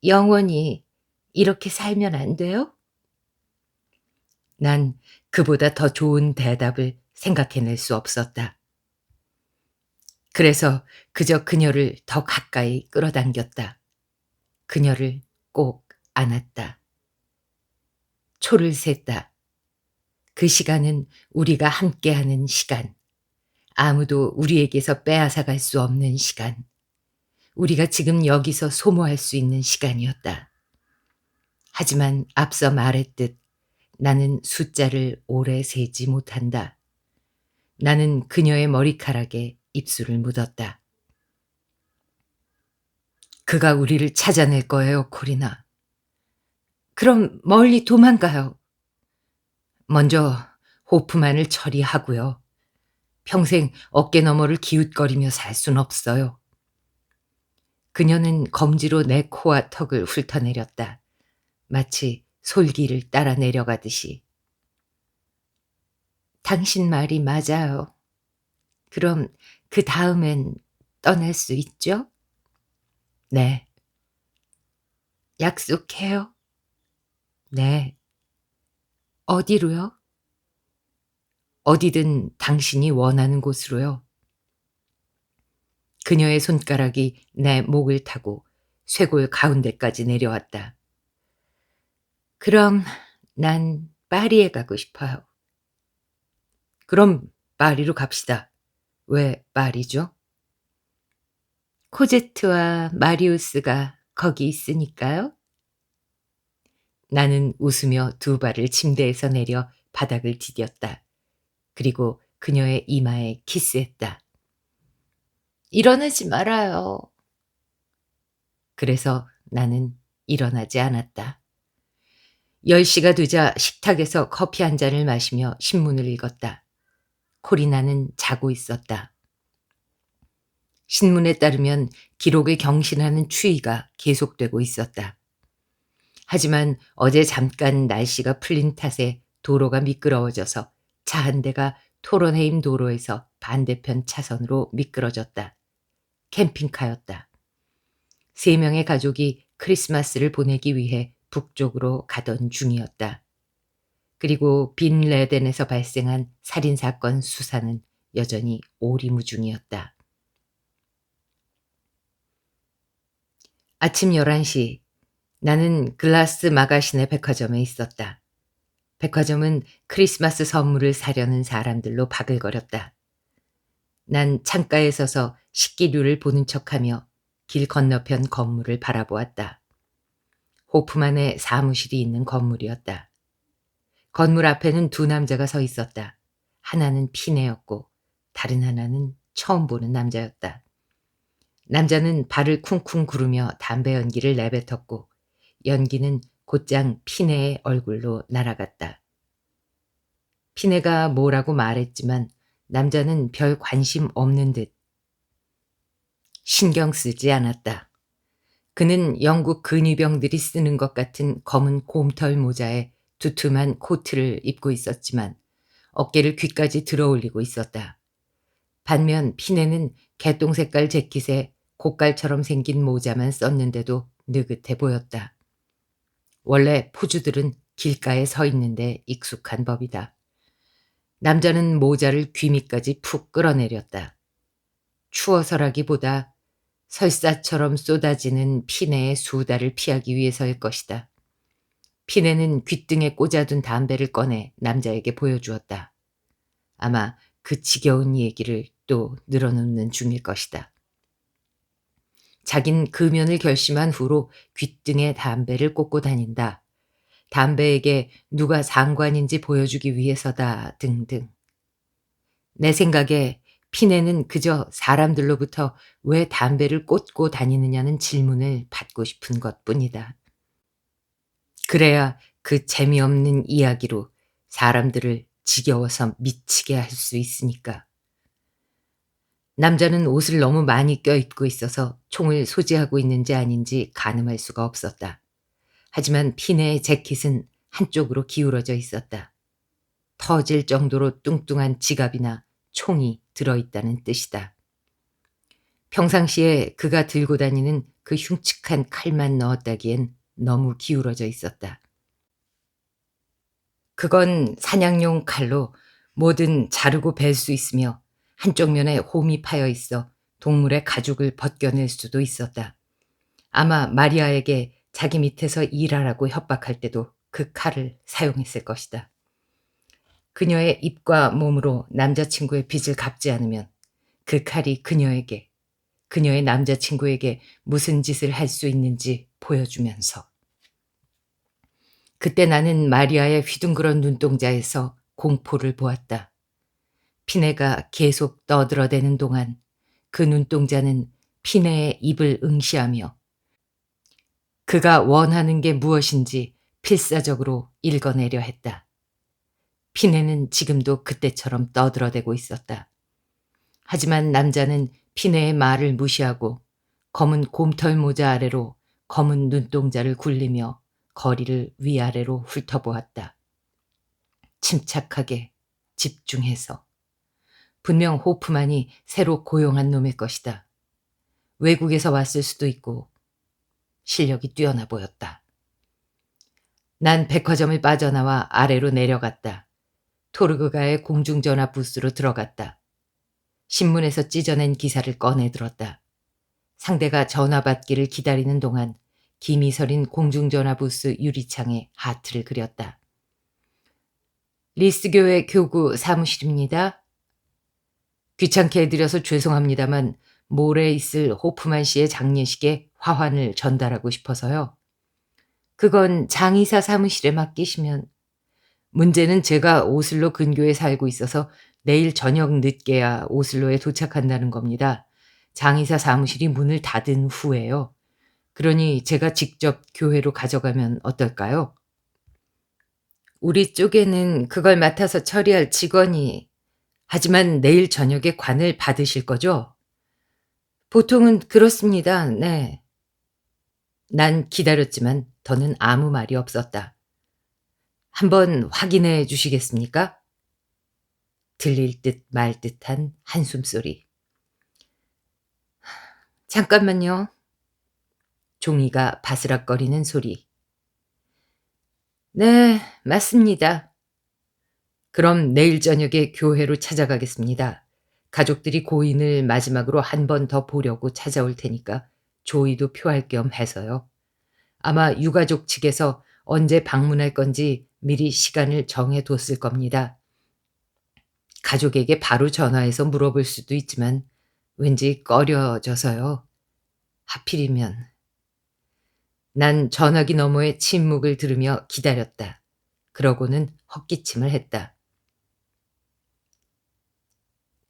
영원히 이렇게 살면 안 돼요? 난 그보다 더 좋은 대답을 생각해낼 수 없었다. 그래서 그저 그녀를 더 가까이 끌어당겼다. 그녀를 꼭 안았다. 초를 셌다. 그 시간은 우리가 함께하는 시간. 아무도 우리에게서 빼앗아갈 수 없는 시간. 우리가 지금 여기서 소모할 수 있는 시간이었다. 하지만 앞서 말했듯 나는 숫자를 오래 세지 못한다. 나는 그녀의 머리카락에 입술을 묻었다. 그가 우리를 찾아낼 거예요, 코리나. 그럼 멀리 도망가요. 먼저 호프만을 처리하고요. 평생 어깨너머를 기웃거리며 살 순 없어요. 그녀는 검지로 내 코와 턱을 훑어내렸다. 마치 솔기를 따라 내려가듯이. 당신 말이 맞아요. 그럼 그 다음엔 떠날 수 있죠? 네. 약속해요? 네. 어디로요? 어디든 당신이 원하는 곳으로요. 그녀의 손가락이 내 목을 타고 쇄골 가운데까지 내려왔다. 그럼 난 파리에 가고 싶어요. 그럼 파리로 갑시다. 왜 파리죠? 코제트와 마리우스가 거기 있으니까요. 나는 웃으며 두 발을 침대에서 내려 바닥을 디뎠다. 그리고 그녀의 이마에 키스했다. 일어나지 말아요. 그래서 나는 일어나지 않았다. 10시가 되자 식탁에서 커피 한 잔을 마시며 신문을 읽었다. 코리나는 자고 있었다. 신문에 따르면 기록을 경신하는 추위가 계속되고 있었다. 하지만 어제 잠깐 날씨가 풀린 탓에 도로가 미끄러워져서 차 한 대가 토론헤임 도로에서 반대편 차선으로 미끄러졌다. 캠핑카였다. 3명의 가족이 크리스마스를 보내기 위해 북쪽으로 가던 중이었다. 그리고 빈 레덴에서 발생한 살인사건 수사는 여전히 오리무중이었다. 아침 11시 나는 글라스 마가신의 백화점에 있었다. 백화점은 크리스마스 선물을 사려는 사람들로 바글거렸다. 난 창가에 서서 식기류를 보는 척하며 길 건너편 건물을 바라보았다. 호프만의 사무실이 있는 건물이었다. 건물 앞에는 두 남자가 서 있었다. 하나는 피네였고 다른 하나는 처음 보는 남자였다. 남자는 발을 쿵쿵 구르며 담배 연기를 내뱉었고 연기는 곧장 피네의 얼굴로 날아갔다. 피네가 뭐라고 말했지만 남자는 별 관심 없는 듯 신경 쓰지 않았다. 그는 영국 근위병들이 쓰는 것 같은 검은 곰털 모자에 두툼한 코트를 입고 있었지만 어깨를 귀까지 들어올리고 있었다. 반면 피네는 개똥 색깔 재킷에 고깔처럼 생긴 모자만 썼는데도 느긋해 보였다. 원래 포주들은 길가에 서 있는데 익숙한 법이다. 남자는 모자를 귀 밑까지 푹 끌어내렸다. 추워서라기보다 설사처럼 쏟아지는 피네의 수다를 피하기 위해서일 것이다. 피네는 귓등에 꽂아둔 담배를 꺼내 남자에게 보여주었다. 아마 그 지겨운 얘기를 또 늘어놓는 중일 것이다. 자긴 금연을 결심한 후로 귓등에 담배를 꽂고 다닌다. 담배에게 누가 상관인지 보여주기 위해서다 등등. 내 생각에 피네는 그저 사람들로부터 왜 담배를 꽂고 다니느냐는 질문을 받고 싶은 것뿐이다. 그래야 그 재미없는 이야기로 사람들을 지겨워서 미치게 할 수 있으니까. 남자는 옷을 너무 많이 껴입고 있어서 총을 소지하고 있는지 아닌지 가늠할 수가 없었다. 하지만 피네의 재킷은 한쪽으로 기울어져 있었다. 터질 정도로 뚱뚱한 지갑이나 총이 들어있다는 뜻이다. 평상시에 그가 들고 다니는 그 흉측한 칼만 넣었다기엔 너무 기울어져 있었다. 그건 사냥용 칼로 뭐든 자르고 벨 수 있으며 한쪽 면에 홈이 파여 있어 동물의 가죽을 벗겨낼 수도 있었다. 아마 마리아에게 자기 밑에서 일하라고 협박할 때도 그 칼을 사용했을 것이다. 그녀의 입과 몸으로 남자친구의 빚을 갚지 않으면 그 칼이 그녀에게, 그녀의 남자친구에게 무슨 짓을 할 수 있는지 보여주면서. 그때 나는 마리아의 휘둥그런 눈동자에서 공포를 보았다. 피네가 계속 떠들어대는 동안 그 눈동자는 피네의 입을 응시하며 그가 원하는 게 무엇인지 필사적으로 읽어내려 했다. 피네는 지금도 그때처럼 떠들어대고 있었다. 하지만 남자는 피네의 말을 무시하고 검은 곰털 모자 아래로 검은 눈동자를 굴리며 거리를 위아래로 훑어보았다. 침착하게, 집중해서. 분명 호프만이 새로 고용한 놈일 것이다. 외국에서 왔을 수도 있고 실력이 뛰어나 보였다. 난 백화점을 빠져나와 아래로 내려갔다. 토르그가의 공중전화 부스로 들어갔다. 신문에서 찢어낸 기사를 꺼내 들었다. 상대가 전화 받기를 기다리는 동안 김이 서린 공중전화 부스 유리창에 하트를 그렸다. 리스교회 교구 사무실입니다. 귀찮게 해드려서 죄송합니다만 모레 있을 호프만 씨의 장례식에 화환을 전달하고 싶어서요. 그건 장이사 사무실에 맡기시면. 문제는 제가 오슬로 근교에 살고 있어서 내일 저녁 늦게야 오슬로에 도착한다는 겁니다. 장이사 사무실이 문을 닫은 후에요. 그러니 제가 직접 교회로 가져가면 어떨까요? 우리 쪽에는 그걸 맡아서 처리할 직원이. 하지만 내일 저녁에 관을 받으실 거죠? 보통은 그렇습니다. 네. 난 기다렸지만 더는 아무 말이 없었다. 한번 확인해 주시겠습니까? 들릴 듯 말 듯한 한숨소리. 잠깐만요. 종이가 바스락거리는 소리. 네, 맞습니다. 그럼 내일 저녁에 교회로 찾아가겠습니다. 가족들이 고인을 마지막으로 한 번 더 보려고 찾아올 테니까 조의도 표할 겸 해서요. 아마 유가족 측에서 언제 방문할 건지 미리 시간을 정해뒀을 겁니다. 가족에게 바로 전화해서 물어볼 수도 있지만 왠지 꺼려져서요. 하필이면. 난 전화기 너머의 침묵을 들으며 기다렸다. 그러고는 헛기침을 했다.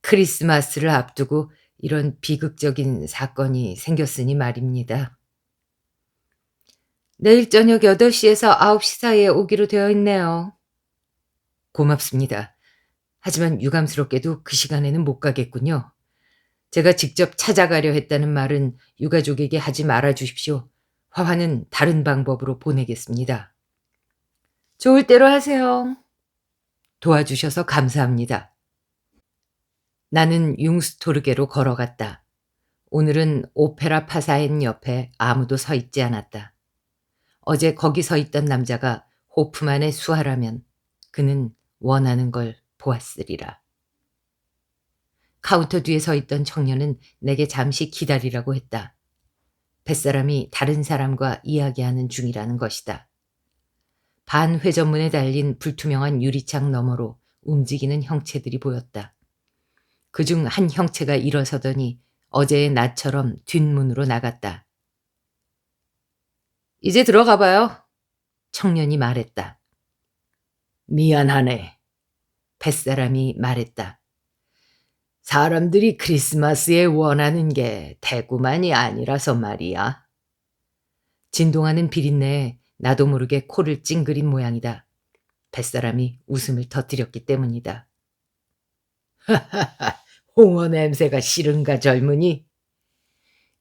크리스마스를 앞두고 이런 비극적인 사건이 생겼으니 말입니다. 내일 저녁 8시에서 9시 사이에 오기로 되어 있네요. 고맙습니다. 하지만 유감스럽게도 그 시간에는 못 가겠군요. 제가 직접 찾아가려 했다는 말은 유가족에게 하지 말아 주십시오. 화환은 다른 방법으로 보내겠습니다. 좋을 대로 하세요. 도와주셔서 감사합니다. 나는 융스토르게로 걸어갔다. 오늘은 오페라 파사엔 옆에 아무도 서 있지 않았다. 어제 거기 서 있던 남자가 호프만의 수하라면 그는 원하는 걸 보았으리라. 카운터 뒤에 서 있던 청년은 내게 잠시 기다리라고 했다. 뱃사람이 다른 사람과 이야기하는 중이라는 것이다. 반회전문에 달린 불투명한 유리창 너머로 움직이는 형체들이 보였다. 그중 한 형체가 일어서더니 어제의 나처럼 뒷문으로 나갔다. 이제 들어가 봐요. 청년이 말했다. 미안하네. 뱃사람이 말했다. 사람들이 크리스마스에 원하는 게 대구만이 아니라서 말이야. 진동하는 비린내에 나도 모르게 코를 찡그린 모양이다. 뱃사람이 웃음을 터뜨렸기 때문이다. 하하하, 홍어 냄새가 싫은가 젊은이?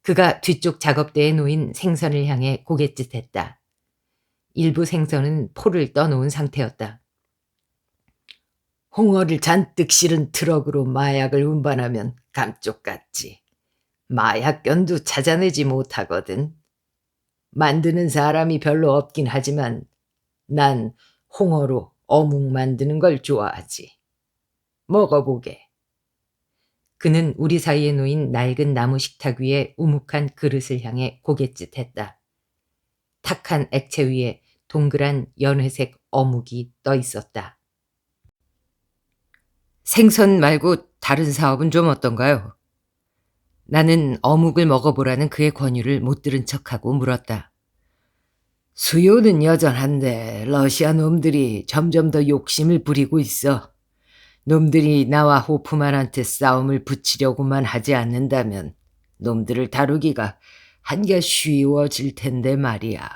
그가 뒤쪽 작업대에 놓인 생선을 향해 고갯짓했다. 일부 생선은 포를 떠놓은 상태였다. 홍어를 잔뜩 실은 트럭으로 마약을 운반하면 감쪽같지. 마약견도 찾아내지 못하거든. 만드는 사람이 별로 없긴 하지만 난 홍어로 어묵 만드는 걸 좋아하지. 먹어보게. 그는 우리 사이에 놓인 낡은 나무 식탁 위에 우묵한 그릇을 향해 고갯짓했다. 탁한 액체 위에 동그란 연회색 어묵이 떠 있었다. 생선 말고 다른 사업은 좀 어떤가요? 나는 어묵을 먹어보라는 그의 권유를 못 들은 척하고 물었다. 수요는 여전한데 러시아 놈들이 점점 더 욕심을 부리고 있어. 놈들이 나와 호프만한테 싸움을 붙이려고만 하지 않는다면 놈들을 다루기가 한결 쉬워질 텐데 말이야.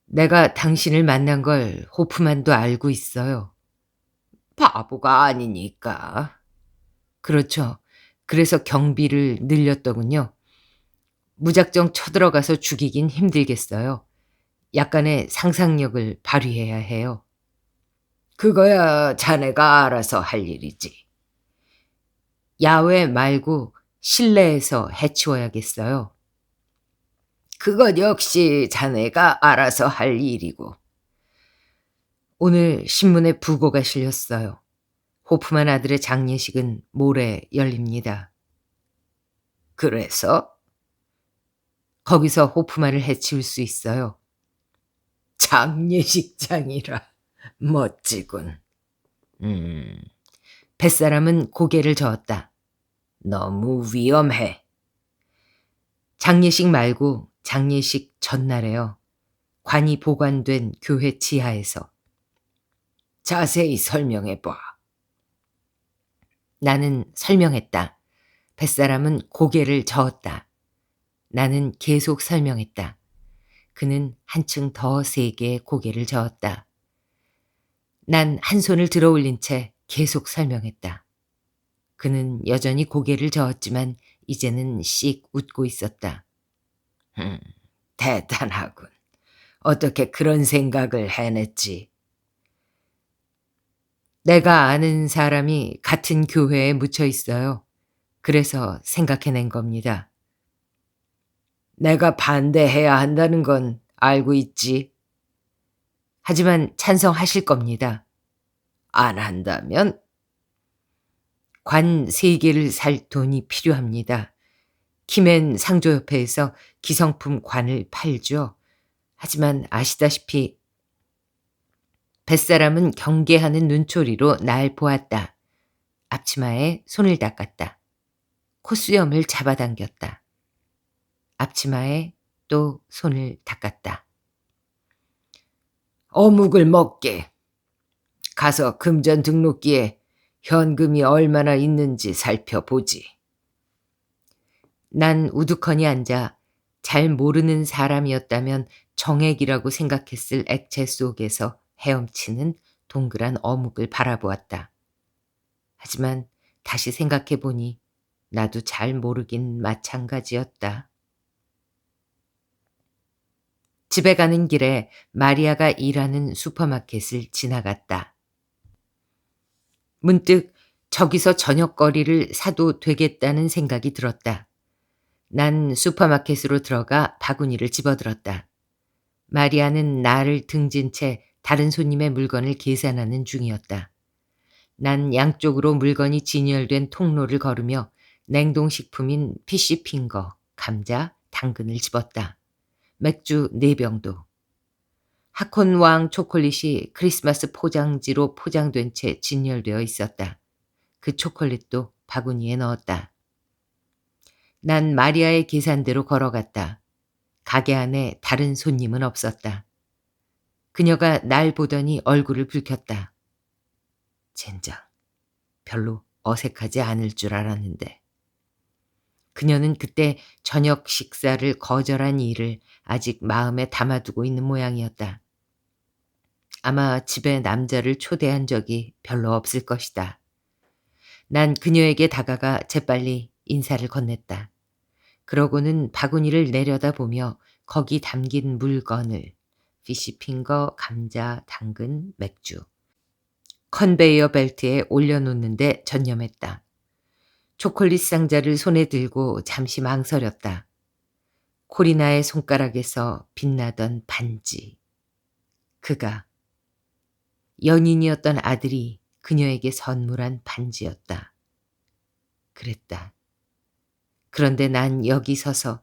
내가 당신을 만난 걸 호프만도 알고 있어요. 바보가 아니니까. 그렇죠. 그래서 경비를 늘렸더군요. 무작정 쳐들어가서 죽이긴 힘들겠어요. 약간의 상상력을 발휘해야 해요. 그거야 자네가 알아서 할 일이지. 야외 말고 실내에서 해치워야겠어요. 그것 역시 자네가 알아서 할 일이고. 오늘 신문에 부고가 실렸어요. 호프만 아들의 장례식은 모레 열립니다. 그래서? 거기서 호프만을 해치울 수 있어요. 장례식장이라 멋지군. 뱃사람은 고개를 저었다. 너무 위험해. 장례식 말고 장례식 전날에요. 관이 보관된 교회 지하에서. 자세히 설명해봐. 나는 설명했다. 뱃사람은 고개를 저었다. 나는 계속 설명했다. 그는 한층 더 세게 고개를 저었다. 난 한 손을 들어 올린 채 계속 설명했다. 그는 여전히 고개를 저었지만 이제는 씩 웃고 있었다. 음, 대단하군. 어떻게 그런 생각을 해냈지? 내가 아는 사람이 같은 교회에 묻혀 있어요. 그래서 생각해낸 겁니다. 내가 반대해야 한다는 건 알고 있지. 하지만 찬성하실 겁니다. 안 한다면 관 3개를 살 돈이 필요합니다. 키맨 상조협회에서 기성품 관을 팔죠. 하지만 아시다시피 뱃사람은 경계하는 눈초리로 날 보았다. 앞치마에 손을 닦았다. 콧수염을 잡아당겼다. 앞치마에 또 손을 닦았다. 어묵을 먹게. 가서 금전 등록기에 현금이 얼마나 있는지 살펴보지. 난 우두커니 앉아 잘 모르는 사람이었다면 정액이라고 생각했을 액체 속에서 헤엄치는 동그란 어묵을 바라보았다. 하지만 다시 생각해보니 나도 잘 모르긴 마찬가지였다. 집에 가는 길에 마리아가 일하는 슈퍼마켓을 지나갔다. 문득 저기서 저녁거리를 사도 되겠다는 생각이 들었다. 난 슈퍼마켓으로 들어가 바구니를 집어들었다. 마리아는 나를 등진 채 다른 손님의 물건을 계산하는 중이었다. 난 양쪽으로 물건이 진열된 통로를 걸으며 냉동식품인 피쉬핑거, 감자, 당근을 집었다. 맥주 4병도. 하콘왕 초콜릿이 크리스마스 포장지로 포장된 채 진열되어 있었다. 그 초콜릿도 바구니에 넣었다. 난 마리아의 계산대로 걸어갔다. 가게 안에 다른 손님은 없었다. 그녀가 날 보더니 얼굴을 붉혔다. 젠장, 별로 어색하지 않을 줄 알았는데. 그녀는 그때 저녁 식사를 거절한 일을 아직 마음에 담아두고 있는 모양이었다. 아마 집에 남자를 초대한 적이 별로 없을 것이다. 난 그녀에게 다가가 재빨리 인사를 건넸다. 그러고는 바구니를 내려다보며 거기 담긴 물건을 피쉬핑거, 감자, 당근, 맥주 컨베이어 벨트에 올려놓는데 전념했다. 초콜릿 상자를 손에 들고 잠시 망설였다. 코리나의 손가락에서 빛나던 반지. 그가 연인이었던 아들이 그녀에게 선물한 반지였다. 그랬다. 그런데 난 여기 서서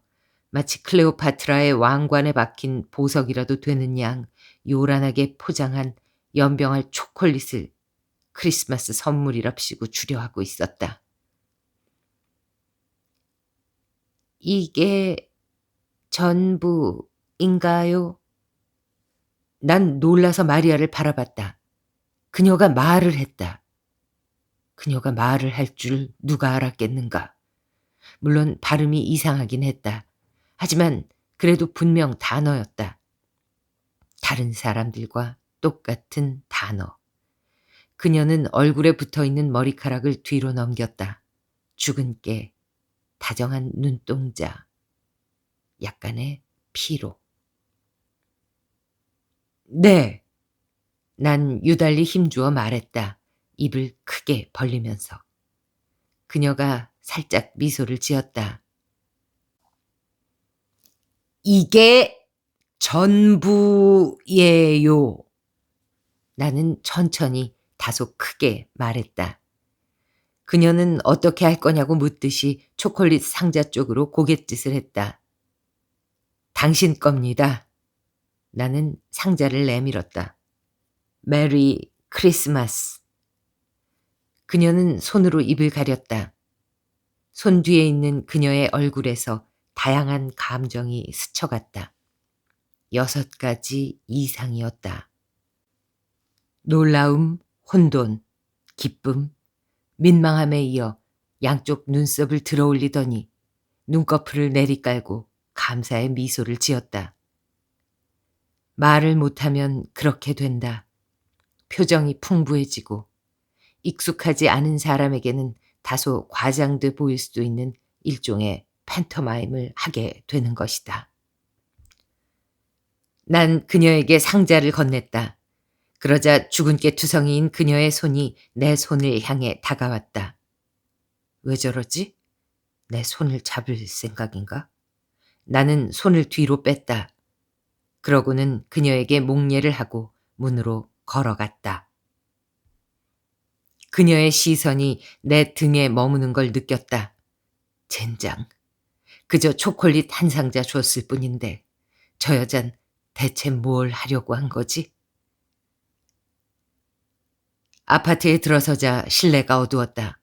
마치 클레오파트라의 왕관에 박힌 보석이라도 되는 양 요란하게 포장한 연병할 초콜릿을 크리스마스 선물이랍시고 주려하고 있었다. 이게 전부인가요? 난 놀라서 마리아를 바라봤다. 그녀가 말을 했다. 그녀가 말을 할 줄 누가 알았겠는가. 물론 발음이 이상하긴 했다. 하지만 그래도 분명 단어였다. 다른 사람들과 똑같은 단어. 그녀는 얼굴에 붙어있는 머리카락을 뒤로 넘겼다. 죽은 깨, 다정한 눈동자, 약간의 피로. 네. 난 유달리 힘주어 말했다. 입을 크게 벌리면서. 그녀가 살짝 미소를 지었다. 이게 전부예요. 나는 천천히 다소 크게 말했다. 그녀는 어떻게 할 거냐고 묻듯이 초콜릿 상자 쪽으로 고갯짓을 했다. 당신 겁니다. 나는 상자를 내밀었다. 메리 크리스마스. 그녀는 손으로 입을 가렸다. 손 뒤에 있는 그녀의 얼굴에서 다양한 감정이 스쳐갔다. 6가지 이상이었다. 놀라움, 혼돈, 기쁨, 민망함에 이어 양쪽 눈썹을 들어올리더니 눈꺼풀을 내리깔고 감사의 미소를 지었다. 말을 못하면 그렇게 된다. 표정이 풍부해지고 익숙하지 않은 사람에게는 다소 과장돼 보일 수도 있는 일종의 팬터마임을 하게 되는 것이다. 난 그녀에게 상자를 건넸다. 그러자 죽은 께 투성이인 그녀의 손이 내 손을 향해 다가왔다. 왜 저러지? 내 손을 잡을 생각인가? 나는 손을 뒤로 뺐다. 그러고는 그녀에게 목례를 하고 문으로 걸어갔다. 그녀의 시선이 내 등에 머무는 걸 느꼈다. 젠장. 그저 초콜릿 한 상자 줬을 뿐인데 저 여잔 대체 뭘 하려고 한 거지? 아파트에 들어서자 실내가 어두웠다.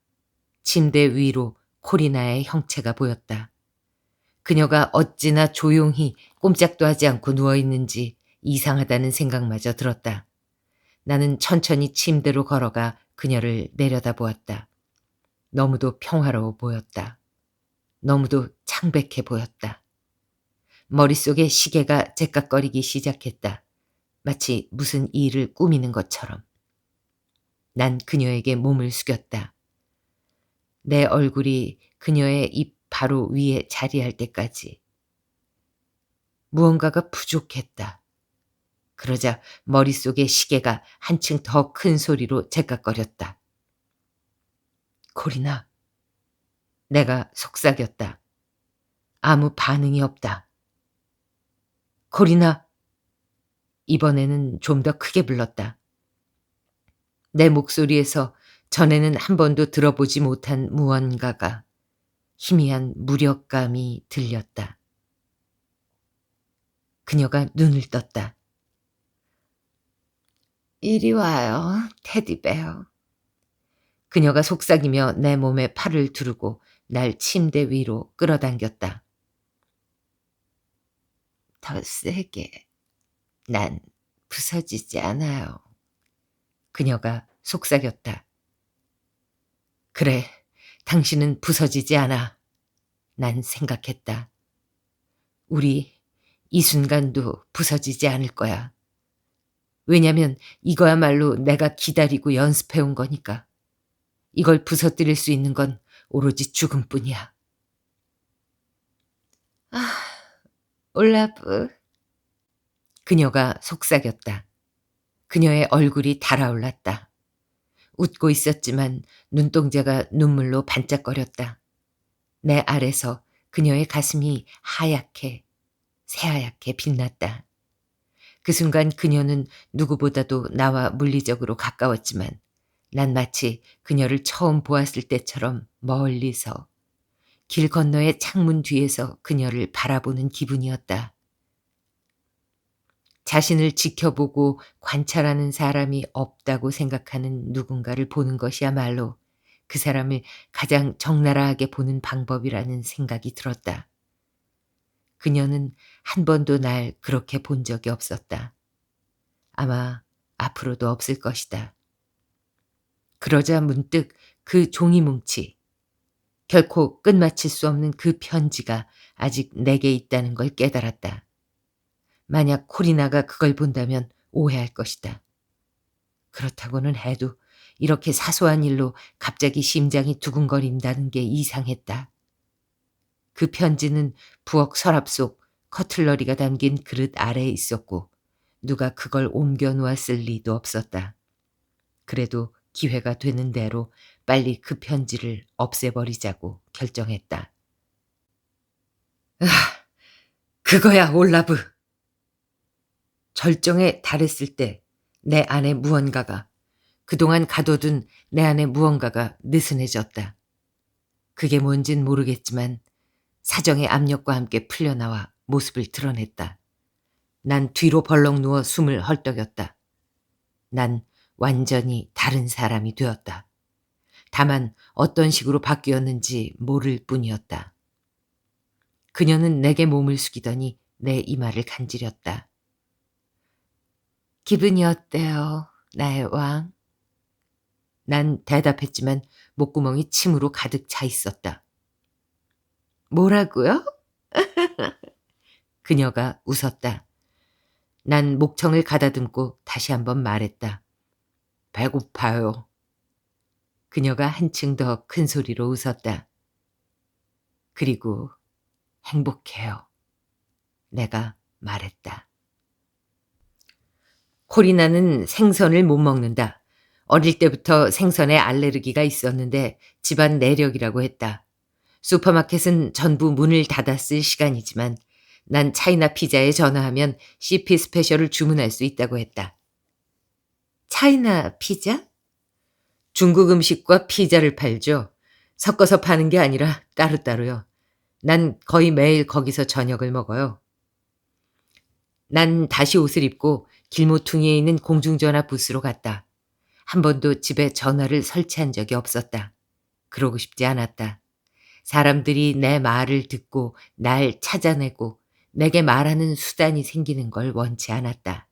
침대 위로 코리나의 형체가 보였다. 그녀가 어찌나 조용히 꼼짝도 하지 않고 누워있는지 이상하다는 생각마저 들었다. 나는 천천히 침대로 걸어가 그녀를 내려다보았다. 너무도 평화로워 보였다. 너무도 창백해 보였다. 머릿속에 시계가 제깍거리기 시작했다. 마치 무슨 일을 꾸미는 것처럼. 난 그녀에게 몸을 숙였다. 내 얼굴이 그녀의 입 바로 위에 자리할 때까지. 무언가가 부족했다. 그러자 머릿속의 시계가 한층 더 큰 소리로 제깍거렸다. 코리나. 내가 속삭였다. 아무 반응이 없다. 코리나. 이번에는 좀 더 크게 불렀다. 내 목소리에서 전에는 한 번도 들어보지 못한 무언가가 희미한 무력감이 들렸다. 그녀가 눈을 떴다. 이리 와요, 테디베어. 그녀가 속삭이며 내 몸에 팔을 두르고 날 침대 위로 끌어당겼다. 더 세게. 난 부서지지 않아요. 그녀가 속삭였다. 그래, 당신은 부서지지 않아. 난 생각했다. 우리 이 순간도 부서지지 않을 거야. 왜냐면 이거야말로 내가 기다리고 연습해온 거니까. 이걸 부서뜨릴 수 있는 건 오로지 죽음뿐이야. 아, 올라프. 그녀가 속삭였다. 그녀의 얼굴이 달아올랐다. 웃고 있었지만 눈동자가 눈물로 반짝거렸다. 내 아래서 그녀의 가슴이 하얗게, 새하얗게 빛났다. 그 순간 그녀는 누구보다도 나와 물리적으로 가까웠지만 난 마치 그녀를 처음 보았을 때처럼 멀리서 길 건너의 창문 뒤에서 그녀를 바라보는 기분이었다. 자신을 지켜보고 관찰하는 사람이 없다고 생각하는 누군가를 보는 것이야말로 그 사람을 가장 적나라하게 보는 방법이라는 생각이 들었다. 그녀는 한 번도 날 그렇게 본 적이 없었다. 아마 앞으로도 없을 것이다. 그러자 문득 그 종이뭉치, 결코 끝마칠 수 없는 그 편지가 아직 내게 있다는 걸 깨달았다. 만약 코리나가 그걸 본다면 오해할 것이다. 그렇다고는 해도 이렇게 사소한 일로 갑자기 심장이 두근거린다는 게 이상했다. 그 편지는 부엌 서랍 속 커틀러리가 담긴 그릇 아래에 있었고 누가 그걸 옮겨 놓았을 리도 없었다. 그래도 기회가 되는 대로 빨리 그 편지를 없애버리자고 결정했다. 아, 그거야, 올라브. 절정에 달했을 때 내 안에 무언가가, 그동안 가둬둔 내 안에 무언가가 느슨해졌다. 그게 뭔진 모르겠지만 사정의 압력과 함께 풀려나와 모습을 드러냈다. 난 뒤로 벌렁 누워 숨을 헐떡였다. 난 완전히 다른 사람이 되었다. 다만 어떤 식으로 바뀌었는지 모를 뿐이었다. 그녀는 내게 몸을 숙이더니 내 이마를 간지렸다. 기분이 어때요, 나의 왕? 난 대답했지만 목구멍이 침으로 가득 차 있었다. 뭐라고요? 그녀가 웃었다. 난 목청을 가다듬고 다시 한번 말했다. 배고파요. 그녀가 한층 더 큰 소리로 웃었다. 그리고 행복해요. 내가 말했다. 코리나는 생선을 못 먹는다. 어릴 때부터 생선에 알레르기가 있었는데 집안 내력이라고 했다. 슈퍼마켓은 전부 문을 닫았을 시간이지만 난 차이나 피자에 전화하면 CP 스페셜을 주문할 수 있다고 했다. 차이나 피자? 중국 음식과 피자를 팔죠. 섞어서 파는 게 아니라 따로따로요. 난 거의 매일 거기서 저녁을 먹어요. 난 다시 옷을 입고 길모퉁이에 있는 공중전화 부스로 갔다. 한 번도 집에 전화를 설치한 적이 없었다. 그러고 싶지 않았다. 사람들이 내 말을 듣고 날 찾아내고 내게 말하는 수단이 생기는 걸 원치 않았다.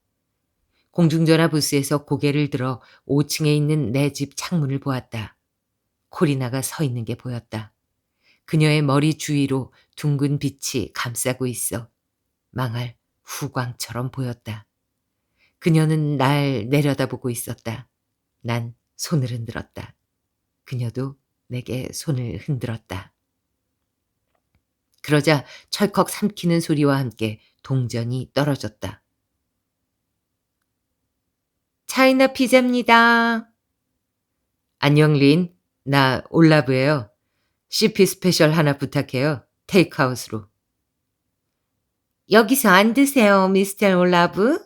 공중전화 부스에서 고개를 들어 5층에 있는 내 집 창문을 보았다. 코리나가 서 있는 게 보였다. 그녀의 머리 주위로 둥근 빛이 감싸고 있어 망할 후광처럼 보였다. 그녀는 날 내려다보고 있었다. 난 손을 흔들었다. 그녀도 내게 손을 흔들었다. 그러자 철컥 삼키는 소리와 함께 동전이 떨어졌다. 차이나 피자입니다. 안녕 린, 나 올라브예요. CP 스페셜 하나 부탁해요. 테이크아웃으로. 여기서 안 드세요, 미스터 올라브?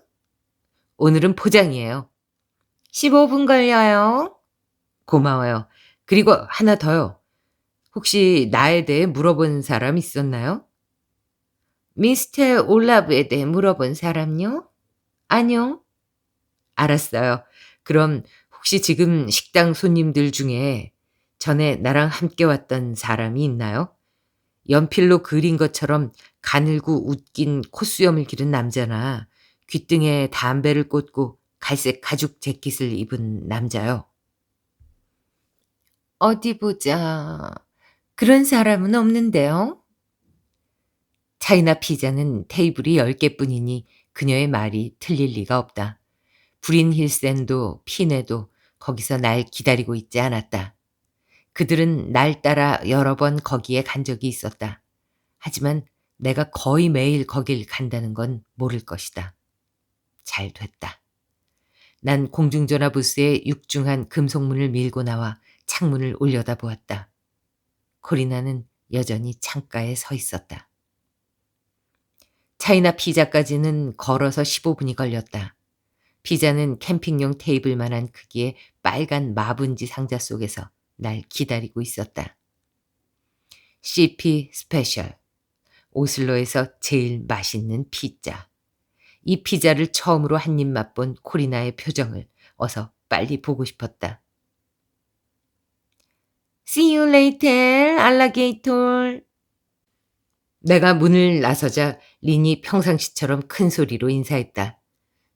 오늘은 포장이에요. 15분 걸려요. 고마워요. 그리고 하나 더요. 혹시 나에 대해 물어본 사람 있었나요? 미스터 올라브에 대해 물어본 사람요? 아니요. 알았어요. 그럼 혹시 지금 식당 손님들 중에 전에 나랑 함께 왔던 사람이 있나요? 연필로 그린 것처럼 가늘고 웃긴 콧수염을 기른 남자나 귓등에 담배를 꽂고 갈색 가죽 재킷을 입은 남자요. 어디 보자. 그런 사람은 없는데요. 차이나 피자는 테이블이 10개뿐이니 그녀의 말이 틀릴 리가 없다. 브린 힐센도 피네도 거기서 날 기다리고 있지 않았다. 그들은 날 따라 여러 번 거기에 간 적이 있었다. 하지만 내가 거의 매일 거길 간다는 건 모를 것이다. 잘 됐다. 난 공중전화 부스에 육중한 금속문을 밀고 나와 창문을 올려다보았다. 코리나는 여전히 창가에 서 있었다. 차이나 피자까지는 걸어서 15분이 걸렸다. 피자는 캠핑용 테이블만한 크기의 빨간 마분지 상자 속에서 날 기다리고 있었다. CP 스페셜. 오슬로에서 제일 맛있는 피자. 이 피자를 처음으로 한 입 맛본 코리나의 표정을 어서 빨리 보고 싶었다. See you later, 알라게이톨. 내가 문을 나서자 린이 평상시처럼 큰 소리로 인사했다.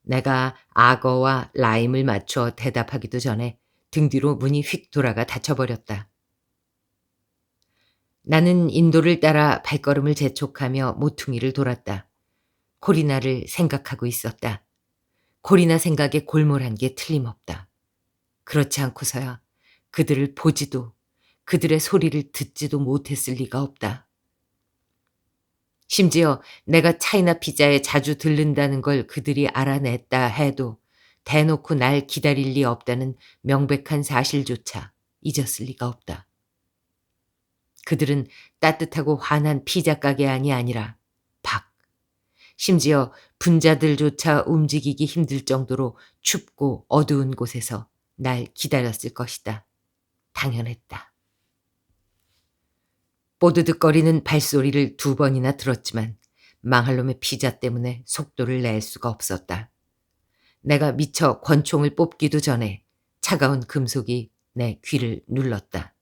내가 악어와 라임을 맞춰 대답하기도 전에 등 뒤로 문이 휙 돌아가 닫혀버렸다. 나는 인도를 따라 발걸음을 재촉하며 모퉁이를 돌았다. 코리나를 생각하고 있었다. 코리나 생각에 골몰한 게 틀림없다. 그렇지 않고서야 그들을 보지도 그들의 소리를 듣지도 못했을 리가 없다. 심지어 내가 차이나 피자에 자주 들른다는 걸 그들이 알아냈다 해도 대놓고 날 기다릴 리 없다는 명백한 사실조차 잊었을 리가 없다. 그들은 따뜻하고 환한 피자 가게 안이 아니라 밖, 심지어 분자들조차 움직이기 힘들 정도로 춥고 어두운 곳에서 날 기다렸을 것이다. 당연했다. 뽀드득거리는 발소리를 2번이나 들었지만 망할 놈의 피자 때문에 속도를 낼 수가 없었다. 내가 미처 권총을 뽑기도 전에 차가운 금속이 내 귀를 눌렀다.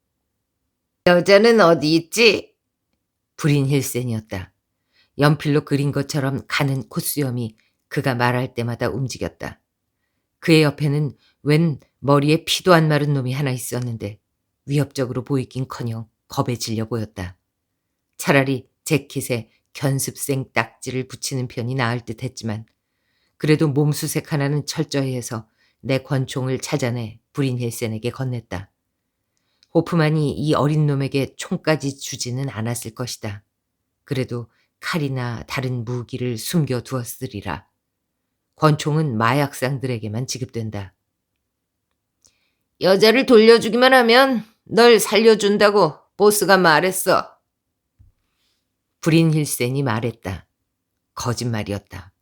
여자는 어디 있지? 불인 힐센이었다. 연필로 그린 것처럼 가는 콧수염이 그가 말할 때마다 움직였다. 그의 옆에는 웬 머리에 피도 안 마른 놈이 하나 있었는데 위협적으로 보이긴커녕 겁에 질려 보였다. 차라리 재킷에 견습생 딱지를 붙이는 편이 나을 듯 했지만 그래도 몸수색 하나는 철저히 해서 내 권총을 찾아내 불인 힐센에게 건넸다. 호프만이 이 어린 놈에게 총까지 주지는 않았을 것이다. 그래도 칼이나 다른 무기를 숨겨두었으리라. 권총은 마약상들에게만 지급된다. 여자를 돌려주기만 하면 널 살려준다고 보스가 말했어. 브린 힐센이 말했다. 거짓말이었다.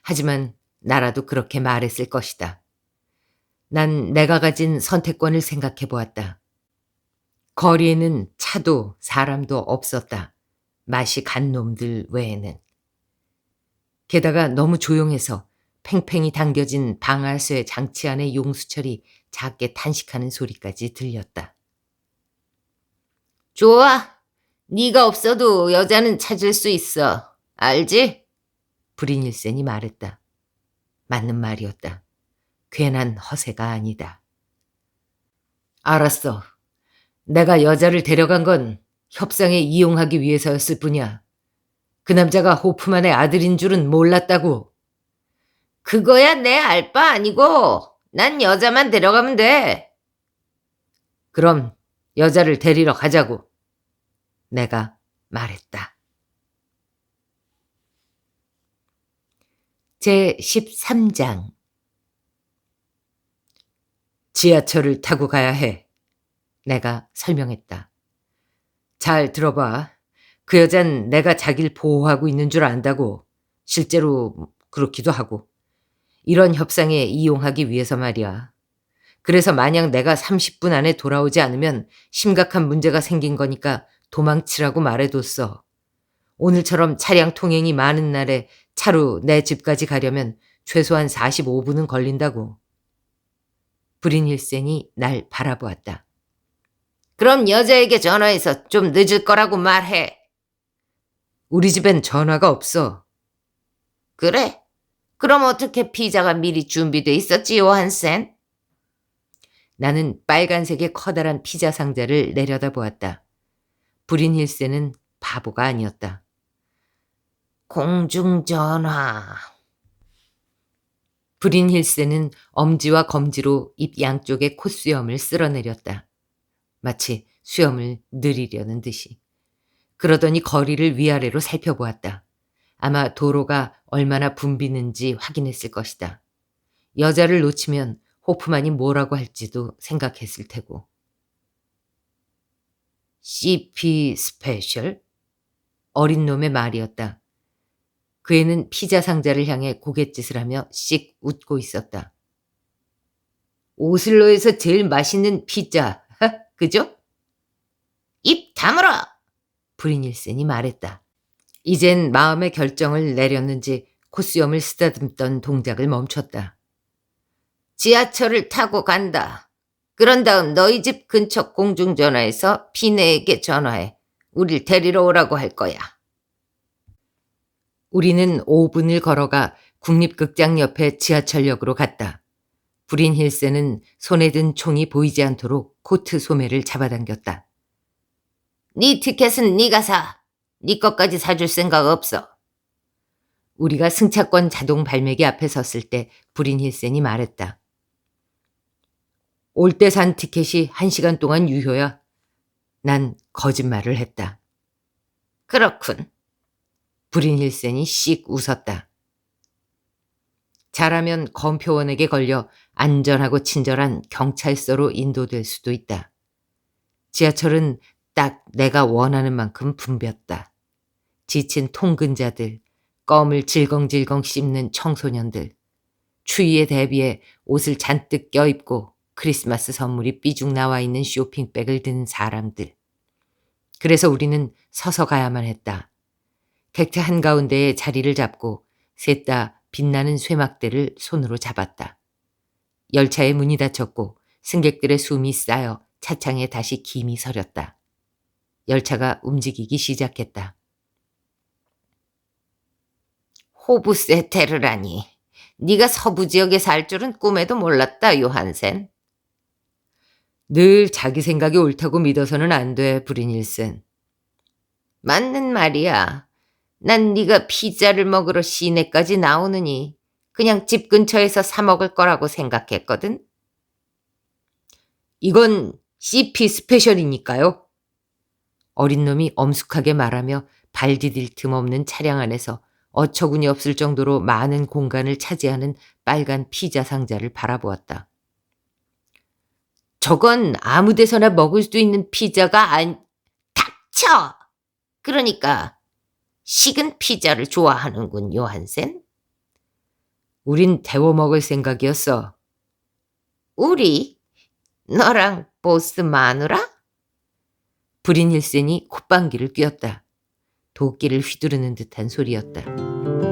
하지만 나라도 그렇게 말했을 것이다. 난 내가 가진 선택권을 생각해 보았다. 거리에는 차도 사람도 없었다. 맛이 간 놈들 외에는. 게다가 너무 조용해서 팽팽히 당겨진 방아쇠 장치 안의 용수철이 작게 탄식하는 소리까지 들렸다. 좋아. 네가 없어도 여자는 찾을 수 있어. 알지? 브린일센이 말했다. 맞는 말이었다. 괜한 허세가 아니다. 알았어. 내가 여자를 데려간 건 협상에 이용하기 위해서였을 뿐이야. 그 남자가 호프만의 아들인 줄은 몰랐다고. 그거야 내 알 바 아니고 난 여자만 데려가면 돼. 그럼 여자를 데리러 가자고. 내가 말했다. 제13장. 지하철을 타고 가야 해. 내가 설명했다. 잘 들어봐. 그 여잔 내가 자기를 보호하고 있는 줄 안다고. 실제로 그렇기도 하고. 이런 협상에 이용하기 위해서 말이야. 그래서 만약 내가 30분 안에 돌아오지 않으면 심각한 문제가 생긴 거니까 도망치라고 말해뒀어. 오늘처럼 차량 통행이 많은 날에 차로 내 집까지 가려면 최소한 45분은 걸린다고. 브린힐센이 날 바라보았다. 그럼 여자에게 전화해서 좀 늦을 거라고 말해. 우리 집엔 전화가 없어. 그래? 그럼 어떻게 피자가 미리 준비돼 있었지, 요한센? 나는 빨간색의 커다란 피자 상자를 내려다보았다. 브린힐센은 바보가 아니었다. 공중전화. 브린힐센은 엄지와 검지로 입 양쪽에 콧수염을 쓸어내렸다. 마치 수염을 늘이려는 듯이. 그러더니 거리를 위아래로 살펴보았다. 아마 도로가 얼마나 붐비는지 확인했을 것이다. 여자를 놓치면 호프만이 뭐라고 할지도 생각했을 테고. CP 스페셜? 어린 놈의 말이었다. 그 애는 피자 상자를 향해 고갯짓을 하며 씩 웃고 있었다. 오슬로에서 제일 맛있는 피자, 그죠? 입 다물어! 브린일센이 말했다. 이젠 마음의 결정을 내렸는지 콧수염을 쓰다듬던 동작을 멈췄다. 지하철을 타고 간다. 그런 다음 너희 집 근처 공중전화에서 피네에게 전화해. 우릴 데리러 오라고 할 거야. 우리는 5분을 걸어가 국립극장 옆에 지하철역으로 갔다. 브린힐센은 손에 든 총이 보이지 않도록 코트 소매를 잡아당겼다. 네 티켓은 네가 사. 네 것까지 사줄 생각 없어. 우리가 승차권 자동 발매기 앞에 섰을 때 브린힐센이 말했다. 올 때 산 티켓이 1시간 동안 유효야. 난 거짓말을 했다. 그렇군. 브린힐센이 씩 웃었다. 잘하면 검표원에게 걸려 안전하고 친절한 경찰서로 인도될 수도 있다. 지하철은 딱 내가 원하는 만큼 붐볐다. 지친 통근자들, 껌을 질겅질겅 씹는 청소년들, 추위에 대비해 옷을 잔뜩 껴입고 크리스마스 선물이 삐죽 나와 있는 쇼핑백을 든 사람들. 그래서 우리는 서서 가야만 했다. 객차 한가운데에 자리를 잡고 셋 다 빛나는 쇠막대를 손으로 잡았다. 열차의 문이 닫혔고 승객들의 숨이 쌓여 차창에 다시 김이 서렸다. 열차가 움직이기 시작했다. 호부세테르라니. 네가 서부 지역에 살 줄은 꿈에도 몰랐다, 요한센. 늘 자기 생각이 옳다고 믿어서는 안 돼, 브린일센. 맞는 말이야. 난 네가 피자를 먹으러 시내까지 나오느니 그냥 집 근처에서 사 먹을 거라고 생각했거든. 이건 CP 스페셜이니까요. 어린 놈이 엄숙하게 말하며 발 디딜 틈 없는 차량 안에서 어처구니 없을 정도로 많은 공간을 차지하는 빨간 피자 상자를 바라보았다. 저건 아무 데서나 먹을 수 있는 피자가 닥쳐! 그러니까 식은 피자를 좋아하는군, 요한센. 우린 데워 먹을 생각이었어. 우리? 너랑 보스 마누라? 브린힐센이 콧방귀를 뀌었다. 도끼를 휘두르는 듯한 소리였다.